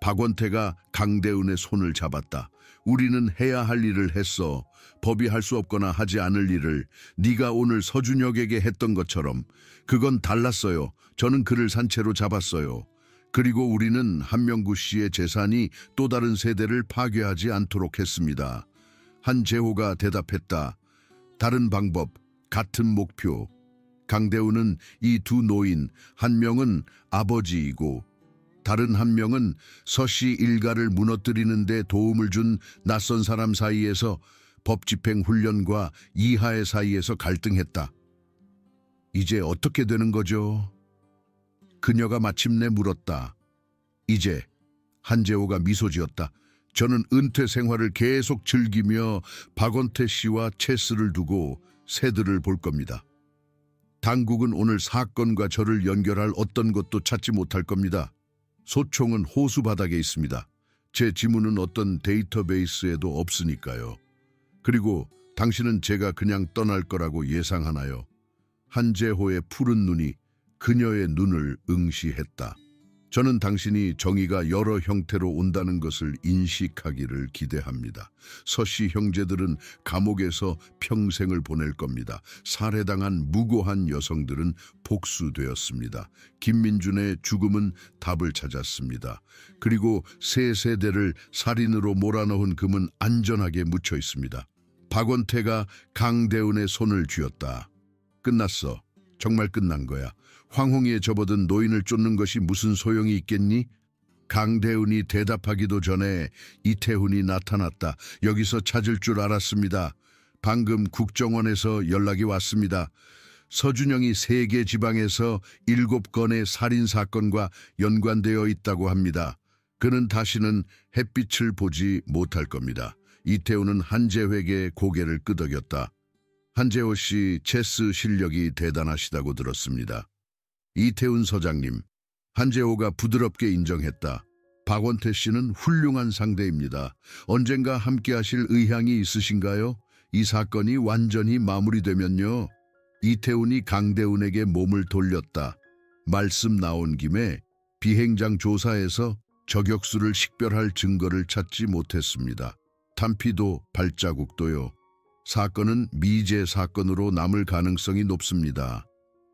박원태가 강대훈의 손을 잡았다. 우리는 해야 할 일을 했어. 법이 할 수 없거나 하지 않을 일을 네가 오늘 서준혁에게 했던 것처럼. 그건 달랐어요. 저는 그를 산채로 잡았어요. 그리고 우리는 한명구 씨의 재산이 또 다른 세대를 파괴하지 않도록 했습니다. 한재호가 대답했다. 다른 방법, 같은 목표. 강대훈은 이 두 노인, 한 명은 아버지이고 다른 한 명은 서씨 일가를 무너뜨리는 데 도움을 준 낯선 사람 사이에서 법 집행 훈련과 이하의 사이에서 갈등했다. 이제 어떻게 되는 거죠? 그녀가 마침내 물었다. 이제. 한재호가 미소 지었다. 저는 은퇴 생활을 계속 즐기며 박원태 씨와 체스를 두고 새들을 볼 겁니다. 당국은 오늘 사건과 저를 연결할 어떤 것도 찾지 못할 겁니다. 소총은 호수 바닥에 있습니다. 제 지문은 어떤 데이터베이스에도 없으니까요. 그리고 당신은 제가 그냥 떠날 거라고 예상하나요? 한재호의 푸른 눈이 그녀의 눈을 응시했다. 저는 당신이 정의가 여러 형태로 온다는 것을 인식하기를 기대합니다. 서씨 형제들은 감옥에서 평생을 보낼 겁니다. 살해당한 무고한 여성들은 복수되었습니다. 김민준의 죽음은 답을 찾았습니다. 그리고 세 세대를 살인으로 몰아넣은 금은 안전하게 묻혀 있습니다. 박원태가 강대훈의 손을 쥐었다. 끝났어. 정말 끝난 거야. 황홍이에 접어든 노인을 쫓는 것이 무슨 소용이 있겠니? 강대훈이 대답하기도 전에 이태훈이 나타났다. 여기서 찾을 줄 알았습니다. 방금 국정원에서 연락이 왔습니다. 서준영이 세계 지방에서 7건의 살인사건과 연관되어 있다고 합니다. 그는 다시는 햇빛을 보지 못할 겁니다. 이태훈은 한재호에게 고개를 끄덕였다. 한재호 씨 체스 실력이 대단하시다고 들었습니다. 이태훈 서장님, 한재호가 부드럽게 인정했다. 박원태 씨는 훌륭한 상대입니다. 언젠가 함께하실 의향이 있으신가요? 이 사건이 완전히 마무리되면요. 이태훈이 강대훈에게 몸을 돌렸다. 말씀 나온 김에 비행장 조사에서 저격수를 식별할 증거를 찾지 못했습니다. 탄피도 발자국도요. 사건은 미제 사건으로 남을 가능성이 높습니다.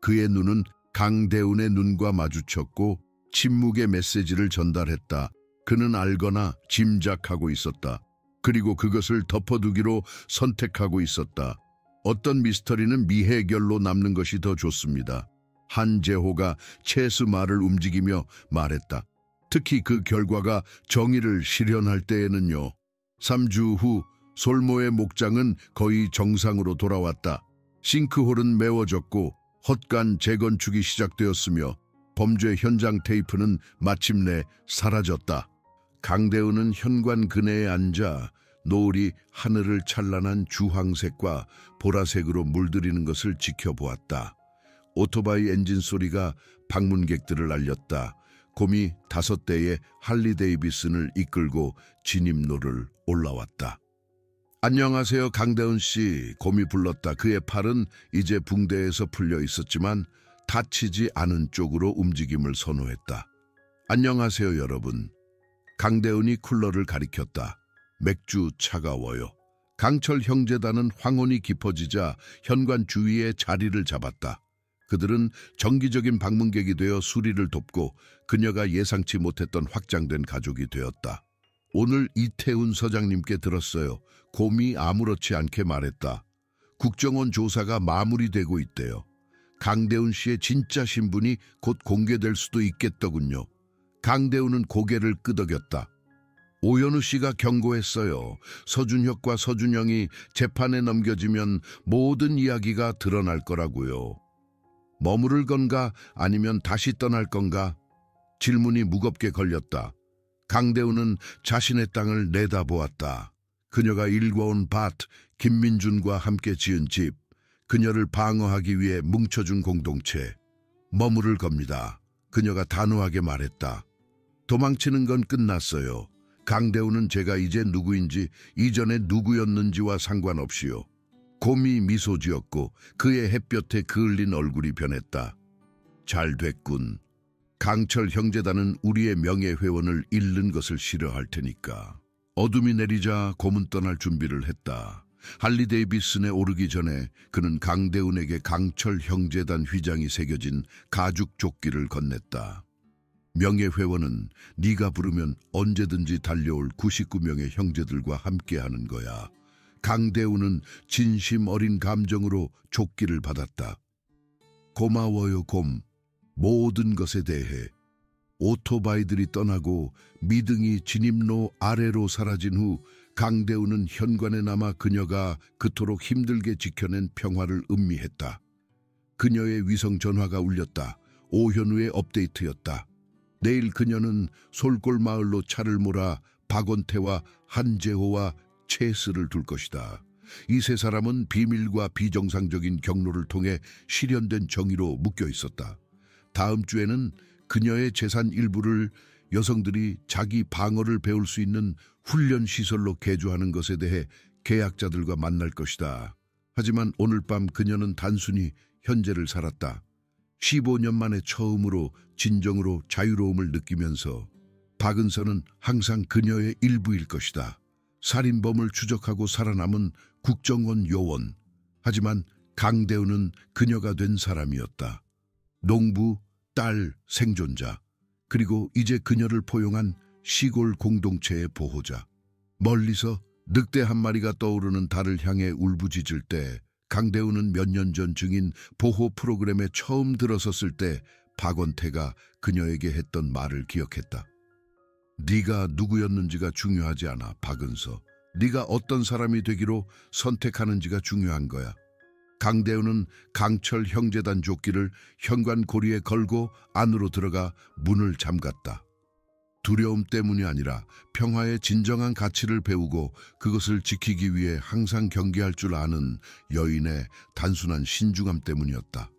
그의 눈은 강대훈의 눈과 마주쳤고 침묵의 메시지를 전달했다. 그는 알거나 짐작하고 있었다. 그리고 그것을 덮어두기로 선택하고 있었다. 어떤 미스터리는 미해결로 남는 것이 더 좋습니다. 한재호가 체스 말을 움직이며 말했다. 특히 그 결과가 정의를 실현할 때에는요. 3주 후 솔모의 목장은 거의 정상으로 돌아왔다. 싱크홀은 메워졌고 헛간 재건축이 시작되었으며 범죄 현장 테이프는 마침내 사라졌다. 강대우는 현관 그네에 앉아 노을이 하늘을 찬란한 주황색과 보라색으로 물들이는 것을 지켜보았다. 오토바이 엔진 소리가 방문객들을 알렸다. 곰이 5대의 할리 데이비슨을 이끌고 진입로를 올라왔다. 안녕하세요, 강대훈 씨. 곰이 불렀다. 그의 팔은 이제 붕대에서 풀려 있었지만 다치지 않은 쪽으로 움직임을 선호했다. 안녕하세요, 여러분. 강대훈이 쿨러를 가리켰다. 맥주 차가워요. 강철 형제단은 황혼이 깊어지자 현관 주위에 자리를 잡았다. 그들은 정기적인 방문객이 되어 수리를 돕고 그녀가 예상치 못했던 확장된 가족이 되었다. 오늘 이태훈 서장님께 들었어요. 곰이 아무렇지 않게 말했다. 국정원 조사가 마무리되고 있대요. 강대훈 씨의 진짜 신분이 곧 공개될 수도 있겠더군요. 강대훈은 고개를 끄덕였다. 오연우 씨가 경고했어요. 서준혁과 서준영이 재판에 넘겨지면 모든 이야기가 드러날 거라고요. 머무를 건가 아니면 다시 떠날 건가? 질문이 무겁게 걸렸다. 강대훈은 자신의 땅을 내다보았다. 그녀가 일궈온 밭, 김민준과 함께 지은 집, 그녀를 방어하기 위해 뭉쳐준 공동체. 머무를 겁니다. 그녀가 단호하게 말했다. 도망치는 건 끝났어요. 강대훈은 제가 이제 누구인지 이전에 누구였는지와 상관없이요. 곰이 미소 지었고 그의 햇볕에 그을린 얼굴이 변했다. 잘 됐군. 강철 형제단은 우리의 명예회원을 잃는 것을 싫어할 테니까. 어둠이 내리자 곰은 떠날 준비를 했다. 할리 데이비슨에 오르기 전에 그는 강대훈에게 강철 형제단 휘장이 새겨진 가죽 조끼를 건넸다. 명예회원은 네가 부르면 언제든지 달려올 99명의 형제들과 함께하는 거야. 강대훈은 진심 어린 감정으로 조끼를 받았다. 고마워요, 곰. 모든 것에 대해. 오토바이들이 떠나고 미등이 진입로 아래로 사라진 후 강대훈은 현관에 남아 그녀가 그토록 힘들게 지켜낸 평화를 음미했다. 그녀의 위성 전화가 울렸다. 오현우의 업데이트였다. 내일 그녀는 솔골마을로 차를 몰아 박원태와 한재호와 체스를 둘 것이다. 이 세 사람은 비밀과 비정상적인 경로를 통해 실현된 정의로 묶여 있었다. 다음 주에는 그녀의 재산 일부를 여성들이 자기 방어를 배울 수 있는 훈련 시설로 개조하는 것에 대해 계약자들과 만날 것이다. 하지만 오늘 밤 그녀는 단순히 현재를 살았다. 15년 만에 처음으로 진정으로 자유로움을 느끼면서 박은서는 항상 그녀의 일부일 것이다. 살인범을 추적하고 살아남은 국정원 요원. 하지만 강대훈은 그녀가 된 사람이었다. 농부, 딸, 생존자. 그리고 이제 그녀를 포용한 시골 공동체의 보호자. 멀리서 늑대 한 마리가 떠오르는 달을 향해 울부짖을 때 강대훈은 몇 년 전 증인 보호 프로그램에 처음 들어섰을 때 박원태가 그녀에게 했던 말을 기억했다. 네가 누구였는지가 중요하지 않아, 박은서. 네가 어떤 사람이 되기로 선택하는지가 중요한 거야. 강대훈은 강철 형제단 조끼를 현관 고리에 걸고 안으로 들어가 문을 잠갔다. 두려움 때문이 아니라 평화의 진정한 가치를 배우고 그것을 지키기 위해 항상 경계할 줄 아는 여인의 단순한 신중함 때문이었다.